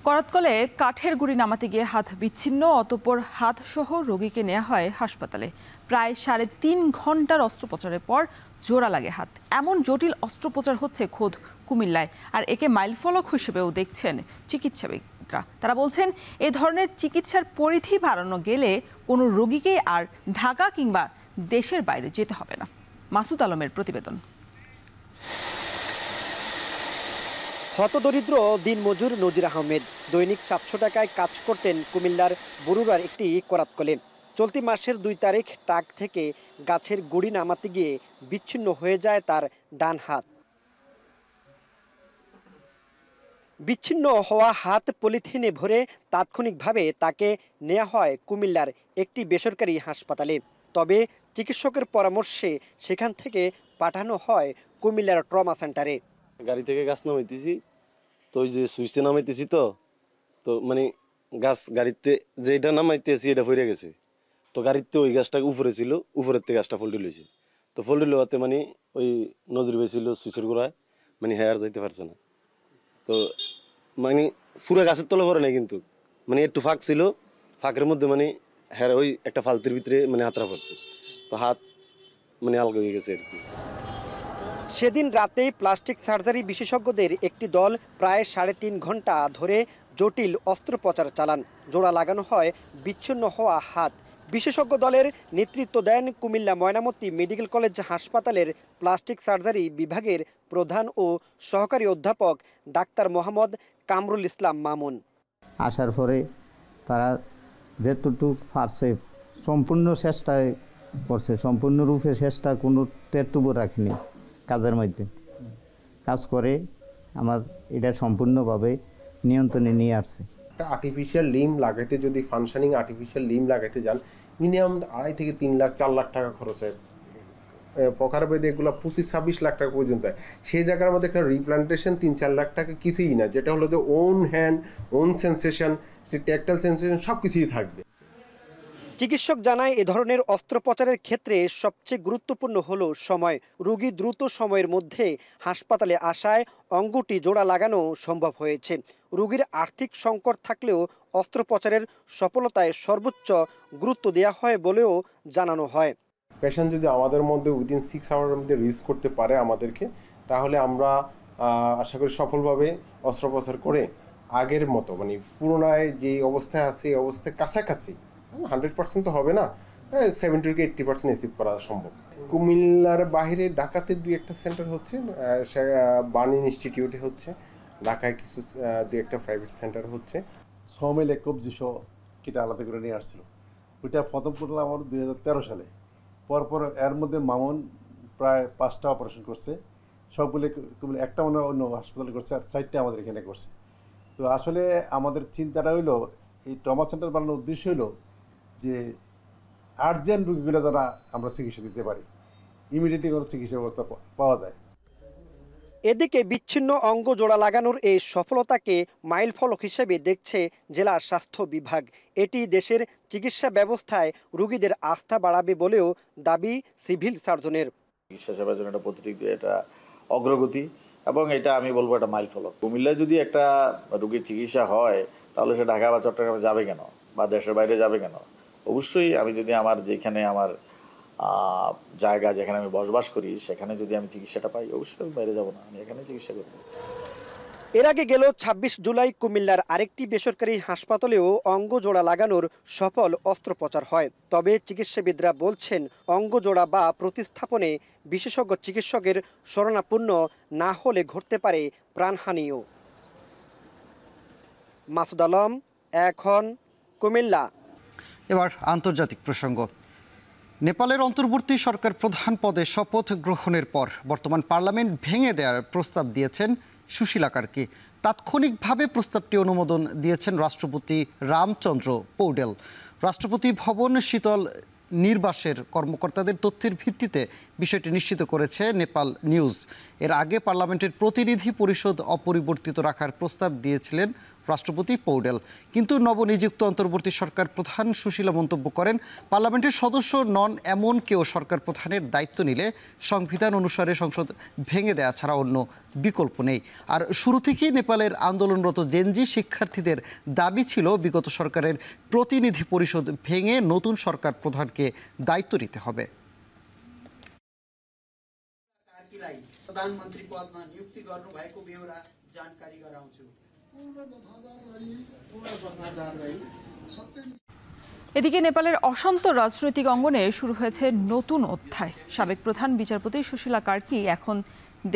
[SPEAKER 4] করাতকলে কাঠের গুঁড়ি নামাতে গিয়ে হাত বিচ্ছিন্ন, অতঃপর হাতসহ রোগীকে নেওয়া হয় হাসপাতালে। প্রায় 3.5 ঘন্টার অস্ত্রোপচারের পর জোড়া লাগে হাত। এমন জটিল অস্ত্রোপচার হচ্ছে খোদ কুমিল্লায়, আর একে মাইলফলক হিসেবেও দেখছেন চিকিৎসাবিদরা। তারা বলছেন, এ ধরনের চিকিৎসার পরিধি বাড়ানো গেলে কোনো রোগীকেই আর ঢাকা কিংবা দেশের বাইরে যেতে হবে না। মাসুদ আলমের প্রতিবেদন।
[SPEAKER 11] হতদরিদ্র দিনমজুর নজির আহমেদ দৈনিক 700 টাকায় কাজ করতেন কুমিল্লার বরুড়ার একটি করাতকলে। চলতি মাসের 2 তারিখ টাক থেকে গাছের গুঁড়ি নামাতে গিয়ে বিচ্ছিন্ন হয়ে যায় তার ডান হাত। বিচ্ছিন্ন হওয়া হাত পলিথিনে ভরে তাৎক্ষণিকভাবে তাকে নেওয়া হয় কুমিল্লার একটি বেসরকারি হাসপাতালে। তবে চিকিৎসকের পরামর্শে সেখান থেকে পাঠানো হয় কুমিল্লার ট্রমা সেন্টারে।
[SPEAKER 13] গাড়ি থেকে গাছ নামাইতেছি, তো ওই যে সুইচে নামাইতেছি, তো মানে গাছ গাড়িতে যেটা নামাইতেছি এটা ফিরে গেছে। তো গাড়িতে ওই গাছটা উপরে ছিল, উপরের থেকে গাছটা ফল্টি লইছে। তো ফল্টি লওয়াতে মানে ওই নজর পেয়েছিল সুইচের গোড়ায়, মানে হেয়ার যাইতে পারছে না। তো মানে পুরো গাছের তলে পড়ে নাই, কিন্তু মানে একটু ফাঁক ছিল, ফাঁকের মধ্যে মানে হেয়ার ওই একটা ফালতির ভিতরে মানে হাতরা পড়ছে। তো হাত মানে আলগা হয়ে গেছে আর কি।
[SPEAKER 11] সেদিন রাতেই প্লাস্টিক সার্জারি বিশেষজ্ঞদের একটি দল প্রায় 3.5 ঘন্টা ধরে জটিল অস্ত্রোপচার চালান। জোড়া লাগানো হয় বিচ্ছিন্ন হওয়া হাত। বিশেষজ্ঞ দলের নেতৃত্ব দেন কুমিল্লা ময়নামতি মেডিকেল কলেজ হাসপাতালের প্লাস্টিক সার্জারি বিভাগের প্রধান ও সহকারী অধ্যাপক ডাক্তার মোহাম্মদ কামরুল ইসলাম মামুন।
[SPEAKER 15] আসার পরে তারা যেটুকু পারছে সম্পূর্ণ চেষ্টায় করছে, সম্পূর্ণরূপে চেষ্টা কোনো টেটুবো রাখেনি। কাজের মধ্যে কাজ করে আমার এটা সম্পূর্ণভাবে নিয়ন্ত্রণে নিয়ে আসছে।
[SPEAKER 16] একটা আর্টিফিশিয়াল লিম লাগাইতে, যদি ফাংশনিং আর্টিফিশিয়াল লিম লাগাইতে যান, মিনিমাম 2.5 থেকে 3 লাখ 4 লাখ টাকা খরচ হয়। প্রকারভেদে এগুলো 25-26 লাখ টাকা পর্যন্ত হয়। সেই জায়গার মধ্যে একটা রিপ্লান্টেশন 3-4 লাখ টাকা কিছুই না, যেটা হলো যে own hand, own sensation, tactile sensation সব কিছুই থাকবে।
[SPEAKER 11] চিকিৎসক জানায়, এ ধরনের অস্ত্রোপচারের ক্ষেত্রে সবচেয়ে গুরুত্বপূর্ণ হলো সময়। রোগী দ্রুত সময়ের মধ্যে হাসপাতালে আসায় অঙ্গটি জোড়া লাগানো সম্ভব হয়েছে। রোগীর আর্থিক সংকট থাকলেও অস্ত্রোপচারের সফলতায় সর্বোচ্চ গুরুত্ব দেওয়া হয় বলেও জানানো হয়।
[SPEAKER 16] পেশেন্ট যদি আমাদের মধ্যে উইদিন 6 আওয়ারের মধ্যে রিচ করতে পারে আমাদেরকে, তাহলে আমরা আশা করি সফলভাবে অস্ত্রোপচার করে আগের মতো মানে পুরোনায় যে অবস্থায় আছে এই অবস্থায় কাছাকাছি 100% তো হবে না, 70-80% অ্যাচিভ করা সম্ভব। কুমিল্লার বাইরে ঢাকাতে 2-1টা সেন্টার হচ্ছে, বার্ন ইনস্টিটিউটে হচ্ছে, ঢাকায় কিছু 2-1টা প্রাইভেট সেন্টার হচ্ছে।
[SPEAKER 27] সমেলে কবজিসহ কিটা আলাদা করে নিয়ে আসছিল। ওইটা প্রথম করলাম আমার 2013 সালে। পরপর এর মধ্যে মামুন প্রায় 5টা অপারেশন করছে, সবগুলো একটা মনে অন্য হাসপাতালে করছে, আর 4টে আমাদের এখানে করছে। তো আসলে আমাদের চিন্তাটা হইলো, এই ট্রমা সেন্টার বানানোর উদ্দেশ্য হইলো যে আর্জেন্ট রোগীগুলো যারা আমরা চিকিৎসা দিতে পারি, ইমিডিয়েটলি কোনো চিকিৎসা ব্যবস্থা পাওয়া যায়।
[SPEAKER 11] এদিকে বিচ্ছিন্ন অঙ্গ জোড়া লাগানোর এই সফলতাকে মাইলফলক হিসেবে দেখছে জেলা স্বাস্থ্য বিভাগ। এটি দেশের চিকিৎসা ব্যবস্থায় রোগীদের আস্থা বাড়াবে বলেও দাবি সিভিল সার্জনের।
[SPEAKER 5] চিকিৎসা সেবার জন্য এটা প্রতিটি এটা অগ্রগতি এবং এটা আমি বলবো এটা মাইলফলক। কুমিল্লায় যদি একটা রোগীর চিকিৎসা হয় তাহলে সে ঢাকা বা চট্টগ্রামে যাবে কেন বা দেশের বাইরে যাবে কেন? অবশ্যই আমি যদি আমার যেখানে আমার জায়গা যেখানে আমি বসবাস করি সেখানে যদি আমি চিকিৎসাটা পাই অবশ্যই আমি বাইরে যাব না, আমি এখানে চিকিৎসা করব।
[SPEAKER 11] এর আগে গেল ২৬ জুলাই কুমিল্লার আরেকটি বেসরকারি হাসপাতালেও অঙ্গ জোড়া লাগানোর সফল অস্ত্রোপচার হয়। তবে চিকিৎসাবিদরা বলছেন অঙ্গ জোড়া বা প্রতিস্থাপনে বিশেষজ্ঞ চিকিৎসকের শরণাপন্ন না হলে ঘটতে পারে প্রাণহানিও। মাসুদ আলম, এখন, কুমিল্লা।
[SPEAKER 1] এবার আন্তর্জাতিক প্রসঙ্গ। নেপালের অন্তর্বর্তী সরকার প্রধান পদে শপথ গ্রহণের পর বর্তমান পার্লামেন্ট ভেঙে দেওয়ার প্রস্তাব দিয়েছেন সুশীলা কার্কি। তাৎক্ষণিকভাবে প্রস্তাবটি অনুমোদন দিয়েছেন রাষ্ট্রপতি রামচন্দ্র পৌডেল। রাষ্ট্রপতি ভবন শীতল নির্বাসের কর্মকর্তাদের তথ্যের ভিত্তিতে বিষয়টি নিশ্চিত করেছে নেপাল নিউজ। এর আগে পার্লামেন্টের প্রতিনিধি পরিষদ অপরিবর্তিত রাখার প্রস্তাব দিয়েছিলেন রাষ্ট্রপতি পৌডেল, কিন্তু নবনিযুক্ত অন্তর্বর্তী সরকার প্রধান সুশীলা মন্তব্য করেন, পার্লামেন্টের সদস্য নন এমন কেউ সরকার প্রধানের দায়িত্ব নিলে সংবিধান অনুসারে সংসদ ভেঙে দেওয়া ছাড়া অন্য বিকল্প নেই। আর শুরু থেকেই নেপালের আন্দোলনরত জেনজি শিক্ষার্থীদের দাবি ছিল বিগত সরকারের প্রতিনিধি পরিষদ ভেঙে নতুন সরকার প্রধানকে দায়িত্ব নিতে হবে।
[SPEAKER 12] प्रधानमन्त्री पदमा नियुक्ति गर्नुभएको बेहोरा जानकारी गराउँछु।
[SPEAKER 4] এদিকে নেপালের অশান্ত রাজনৈতিক অঙ্গনে শুরু হয়েছে নতুন অধ্যায়। সাবেক প্রধান বিচারপতি সুশীলা কার্কি এখন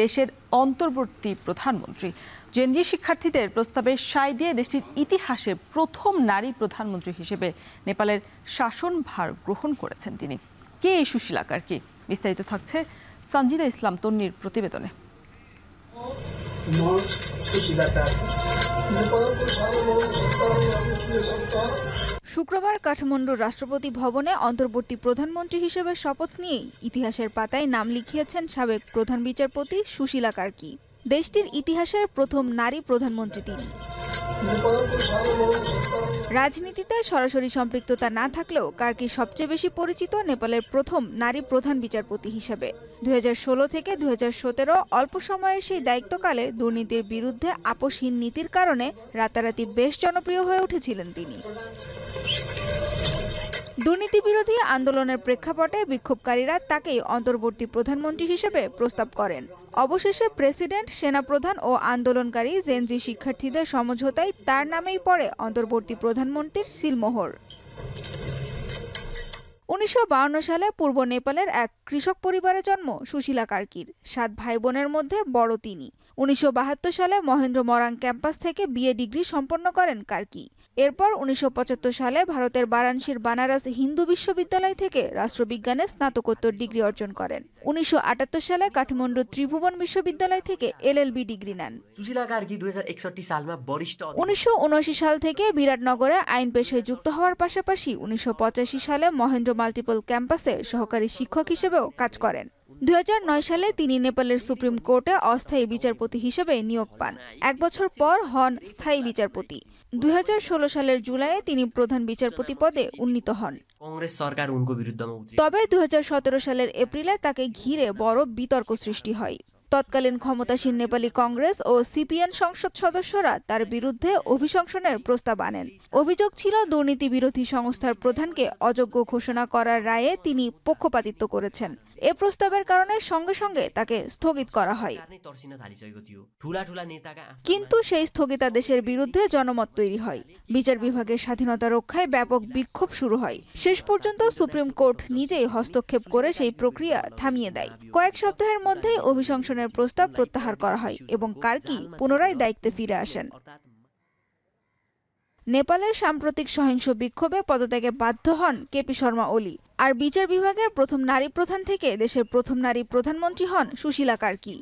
[SPEAKER 4] দেশের অন্তর্বর্তী প্রধানমন্ত্রী। জেনজি শিক্ষার্থীদের প্রস্তাবে সায় দিয়ে দেশটির ইতিহাসে প্রথম নারী প্রধানমন্ত্রী হিসেবে নেপালের শাসনভার গ্রহণ করেছেন তিনি। কে এই সুশীলা কার্কি? বিস্তারিত থাকছে সঞ্জিদা ইসলাম তন্নির প্রতিবেদনে।
[SPEAKER 14] শুক্রবার কাঠমান্ডুর রাষ্ট্রপতি ভবনে অন্তর্বর্তী প্রধানমন্ত্রী হিসেবে শপথ নিয়েই ইতিহাসের পাতায় নাম লিখিয়েছেন সাবেক প্রধান বিচারপতি সুশীলা কার্কি। দেশটির ইতিহাসের প্রথম নারী প্রধানমন্ত্রী তিনি। রাজনীতিতে সরাসরি সম্পৃক্ততা না থাকলেও কার্কি সবচেয়ে বেশি পরিচিত নেপালের প্রথম নারী প্রধান বিচারপতি হিসেবে। 2016 থেকে 2017 অল্প সময়ের সেই দায়িত্বকালে দুর্নীতির বিরুদ্ধে আপোষহীন নীতির কারণে রাতারাতি বেশ জনপ্রিয় হয়ে উঠেছিলেন তিনি। দুর্নীতি বিরোধী আন্দোলনের প্রেক্ষাপটে বিক্ষোভকারীরা তাকেই অন্তর্বর্তী প্রধানমন্ত্রী হিসেবে প্রস্তাব করেন। অবশেষে প্রেসিডেন্ট, সেনাপ্রধান ও আন্দোলনকারী জেনজি শিক্ষার্থীদের সমঝোতায় তার নামেই পড়ে অন্তর্বর্তী প্রধানমন্ত্রীর সিলমোহর। 1952 সালে পূর্ব নেপালের এক কৃষক পরিবারে জন্ম সুশীলা কার্কির। 7 ভাই বোনের মধ্যে বড় তিনি। 1972 সালে মহেন্দ্র মরাং ক্যাম্পাস থেকে বিএ ডিগ্রি সম্পন্ন করেন কার্কি। এরপর 1975 সালে ভারতের বারাণসীর বানারস হিন্দু বিশ্ববিদ্যালয় থেকে রাষ্ট্রবিজ্ঞানে স্নাতকোত্তর ডিগ্রি অর্জন করেন। 1978 সালে কাঠমান্ডু ত্রিভুবন বিশ্ববিদ্যালয় থেকে এলএলবি ডিগ্রি নেন।
[SPEAKER 17] সুশীলা কার্কি 2061 সালमा वरिष्ठ
[SPEAKER 14] 1979 সাল থেকে বিরাটনগরে আইন পেশায় যুক্ত হওয়ার পাশাপাশি 1985 সালে মহেন্দ্র মাল্টিপল ক্যাম্পাসে সহকারী শিক্ষক হিসেবেও কাজ করেন। 2009 সালে তিনি নেপালের সুপ্রিম কোর্টে অস্থায়ী বিচারপতি হিসেবে নিয়োগ পান। 1 বছর পর হন স্থায়ী বিচারপতি। 2016 সালের জুলাইয়ে তিনি প্রধান বিচারপতি পদে উন্নীত হন।
[SPEAKER 17] কংগ্রেস সরকার উনকো বিরুদ্ধে
[SPEAKER 14] তবে 2017 সালের এপ্রিলে তাকে ঘিরে বড় বিতর্ক সৃষ্টি হয়। তৎকালীন ক্ষমতাসীন নেপালি কংগ্রেস ও সিপিএন সংসদ সদস্যরা তার বিরুদ্ধে অভিশংসনের প্রস্তাব আনেন। অভিযোগ ছিল দুর্নীতি বিরোধী সংস্থার প্রধানকে অযোগ্য ঘোষণা করার রায়ে তিনি পক্ষপাতিত্ব করেছেন। এ প্রস্তাবের কারণে সঙ্গে সঙ্গে তাকে স্থগিত করা হয়। কিন্তু সেই স্থগিতাদেশের বিরুদ্ধে জনমত তৈরি হয়। বিচার বিভাগের স্বাধীনতা রক্ষায় ব্যাপক বিক্ষোভ শুরু হয়। শেষ পর্যন্ত সুপ্রিম কোর্ট নিজেই হস্তক্ষেপ করে সেই প্রক্রিয়া থামিয়ে দেয়। কয়েক সপ্তাহের মধ্যেই অভিশংসনের প্রস্তাব প্রত্যাহার করা হয় এবং কার্কি পুনরায় দায়িত্বে ফিরে আসেন। নেপালের সাম্প্রতিক সহিংস বিক্ষোভে পদত্যাগে বাধ্য হন কেপি শর্মা ওলি। আর বিচার বিভাগের প্রথম নারী প্রধান থেকে দেশের প্রথম নারী প্রধানমন্ত্রী হন সুশীলা কার্কি।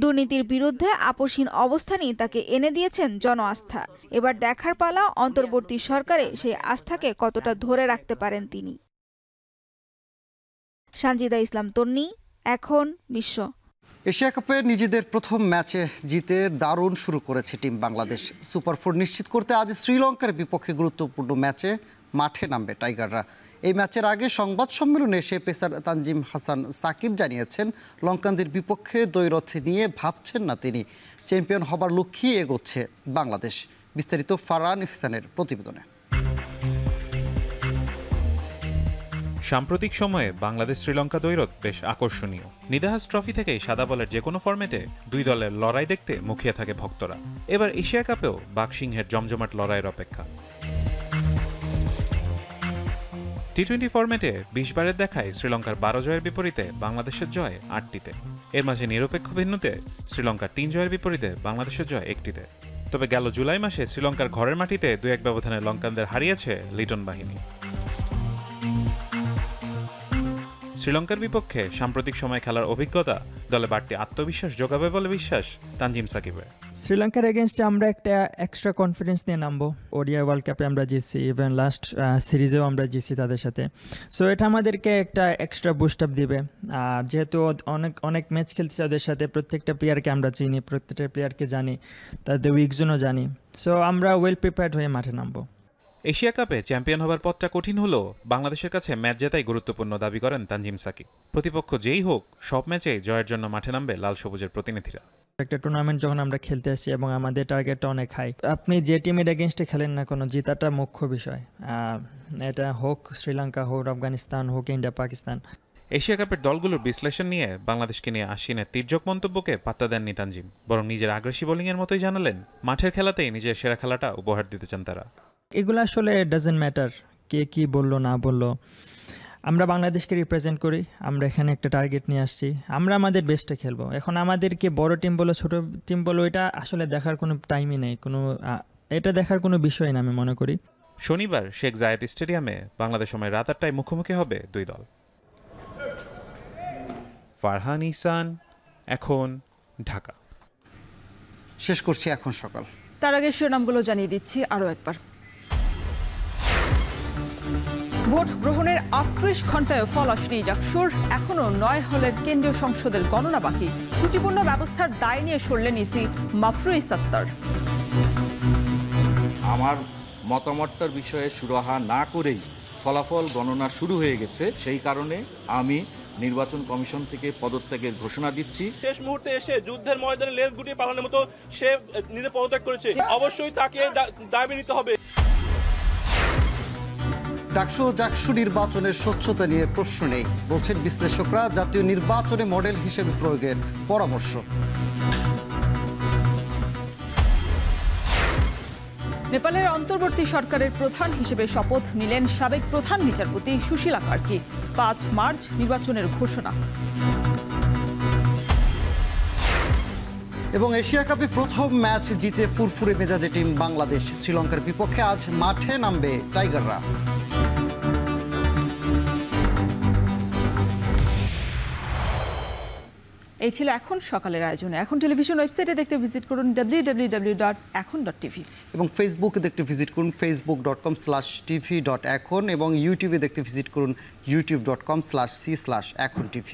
[SPEAKER 14] দুর্নীতির বিরুদ্ধে আপোষহীন অবস্থানই তাকে এনে দিয়েছেন জন আস্থা। এবার দেখার পালা অন্তর্বর্তী সরকারে সেই আস্থাকে কতটা ধরে রাখতে পারেন তিনি। সঞ্জিদা ইসলাম তন্নি, এখন বিশ্ব।
[SPEAKER 1] এশিয়া কাপে নিজেদের প্রথম ম্যাচে জিতে দারুণ শুরু করেছে টিম বাংলাদেশ। সুপার 4 নিশ্চিত করতে আজ শ্রীলঙ্কার বিপক্ষে গুরুত্বপূর্ণ ম্যাচে মাঠে নামবে টাইগাররা। এই ম্যাচের আগে সংবাদ সম্মেলনে এসে পেসার তানজিম হাসান সাকিব জানিয়েছেন, লঙ্কানদের বিপক্ষে দ্বৈরথ নিয়ে ভাবছেন না তিনি। চ্যাম্পিয়ন হবার লক্ষ্যেই এগোচ্ছে বাংলাদেশ। বিস্তারিত ফারহান ইহসানের প্রতিবেদনে।
[SPEAKER 18] সাম্প্রতিক সময়ে বাংলাদেশ শ্রীলঙ্কা দ্বৈরথ বেশ আকর্ষণীয়। নিদাহাস ট্রফি থেকেই সাদা বলের যে কোনো ফরম্যাটে দুই দলের লড়াই দেখতে মুখিয়ে থাকে ভক্তরা। এবার এশিয়া কাপেও বাঘসিংহের জমজমাট লড়াইয়ের অপেক্ষা। টি-20 ফরম্যাটে 20 বারের দেখায় শ্রীলঙ্কার 12 জয়ের বিপরীতে বাংলাদেশের জয় 8টিতে। এর মাঝে নিরপেক্ষ ভিন্নতে শ্রীলঙ্কার 3 জয়ের বিপরীতে বাংলাদেশের জয় 1টিতে। তবে গেল জুলাই মাসে শ্রীলঙ্কার ঘরের মাটিতে 2-1 ব্যবধানে লঙ্কানদের হারিয়েছে লিটন বাহিনী। শ্রীলঙ্কার বিপক্ষে সাম্প্রতিক সময় খেলার অভিজ্ঞতা দলে বাড়তি আত্মবিশ্বাস যোগাবে বলে বিশ্বাস তানজিম সাকিবের।
[SPEAKER 19] শ্রীলঙ্কার এগেনস্টে আমরা একটা এক্সট্রা কনফিডেন্স নিয়ে নামবো। ওডিআই ওয়ার্ল্ড কাপে আমরা জিতছি, ইভেন লাস্ট সিরিজেও আমরা জিতছি তাদের সাথে। সো এটা আমাদেরকে একটা এক্সট্রা বুস্ট আপ দিবে। আর যেহেতু অনেক ম্যাচ খেলছি ওদের সাথে, প্রত্যেকটা প্লেয়ারকে আমরা চিনি, প্রত্যেকটা প্লেয়ারকে জানি, তাদের উইক জোনও জানি। সো আমরা ওয়েল প্রিপেয়ার্ড হয়ে মাঠে নামবো।
[SPEAKER 18] এশিয়া কাপে চ্যাম্পিয়ন হবার পথটা কঠিন হলেও বাংলাদেশের কাছে ম্যাচ জেতাই গুরুত্বপূর্ণ দাবি করেন তানজিম সাকিব। প্রতিপক্ষ যেই হোক, সব ম্যাচেই জয়ের জন্য মাঠে নামবে লাল সবুজের প্রতিনিধিরা।
[SPEAKER 19] একটা টুর্নামেন্ট যখন আমরা খেলতে আসছি এবং আমাদের টার্গেটটা অনেক হাই, আপনি যে টিমের এগেনস্টে খেলেন না কোনো, জেতাটা মুখ্য বিষয়। এটা হোক শ্রীলঙ্কা, হোক আফগানিস্তান, হোক ইন্ডিয়া, পাকিস্তান।
[SPEAKER 18] এশিয়া কাপের দলগুলোর বিশ্লেষণ নিয়ে বাংলাদেশকে নিয়ে আশ্বিনের তির্যক মন্তব্যকে পাত্তা দেননি তানজিম, বরং নিজের আগ্রাসী বোলিংয়ের মতোই জানালেন মাঠের খেলাতেই নিজের সেরা খেলাটা উপহার দিতে চান তারা।
[SPEAKER 19] এগুলো আসলে ডাজেন্ট ম্যাটার কে কি বললো না বললো, আমরা বাংলাদেশকে রিপ্রেজেন্ট করি, আমরা এখানে একটা টার্গেট নিয়ে আসছি, আমরা আমাদের বেস্টে খেলবো। এখন আমাদেরকে বড় টিম বলো ছোট টিম বলো, এটা আসলে দেখার কোনো টাইমই নেই, এটা দেখার কোনো বিষয় না আমি মনে করি।
[SPEAKER 18] শনিবার শেখ জায়েদ স্টেডিয়ামে বাংলাদেশ সময় রাত 8টায় মুখোমুখি হবে দুই দল। ফারহান ইহসান, এখন ঢাকা।
[SPEAKER 1] শেষ করছি এখন সকাল।
[SPEAKER 4] তার আগে শিরোনামগুলো জানিয়ে দিচ্ছি আরও একবার। ভোট গ্রহণের 38 ঘন্টায় ফল আসেনি জাকসুর, এখনও 9 হলের কেন্দ্রীয় সংসদের গণনা বাকি। ত্রুটিপূর্ণ ব্যবস্থার দায় নিয়ে সরলেন ইসি মাফরুই সত্তার।
[SPEAKER 20] আমার মতামতটার বিষয়ে সুরাহা না করেই ফলাফল গণনা শুরু হয়ে গেছে, সেই কারণে আমি নির্বাচন কমিশন থেকে পদত্যাগের ঘোষণা দিচ্ছি।
[SPEAKER 21] শেষ মুহূর্তে এসে যুদ্ধের ময়দানে লেজ গুটিয়ে পালানোর মতো সে নিজে পদত্যাগ করেছে, অবশ্যই তাকে দাবি নিতে হবে।
[SPEAKER 1] ডাকসু ও জাকসু নির্বাচনের স্বচ্ছতা নিয়ে প্রশ্ন নেই, বলছেন বিশ্লেষকরা। জাতীয় নির্বাচনে মডেল হিসেবে প্রয়োগের পরামর্শ।
[SPEAKER 4] নেপালের অন্তর্বর্তী সরকারের প্রধান হিসেবে শপথ নিলেন সাবেক প্রধান বিচারপতি সুশীলা কার্কি। 5 মার্চ নির্বাচনের ঘোষণা।
[SPEAKER 1] এবং এশিয়া কাপে প্রথম ম্যাচ জিতে ফুরফুরে মেজাজে টিম বাংলাদেশ। শ্রীলঙ্কার বিপক্ষে আজ মাঠে নামবে টাইগাররা।
[SPEAKER 4] এই ছিল এখন সকালের আয়োজনে। এখন টেলিভিশন ওয়েবসাইটে দেখতে ভিজিট করুন www.ekhon.tv
[SPEAKER 1] এবং ফেসবুকে দেখতে ভিজিট করুন facebook.com/tv.ekhon এবং ইউটিউবে দেখতে ভিজিট করুন youtube.com/c/ekhon tv।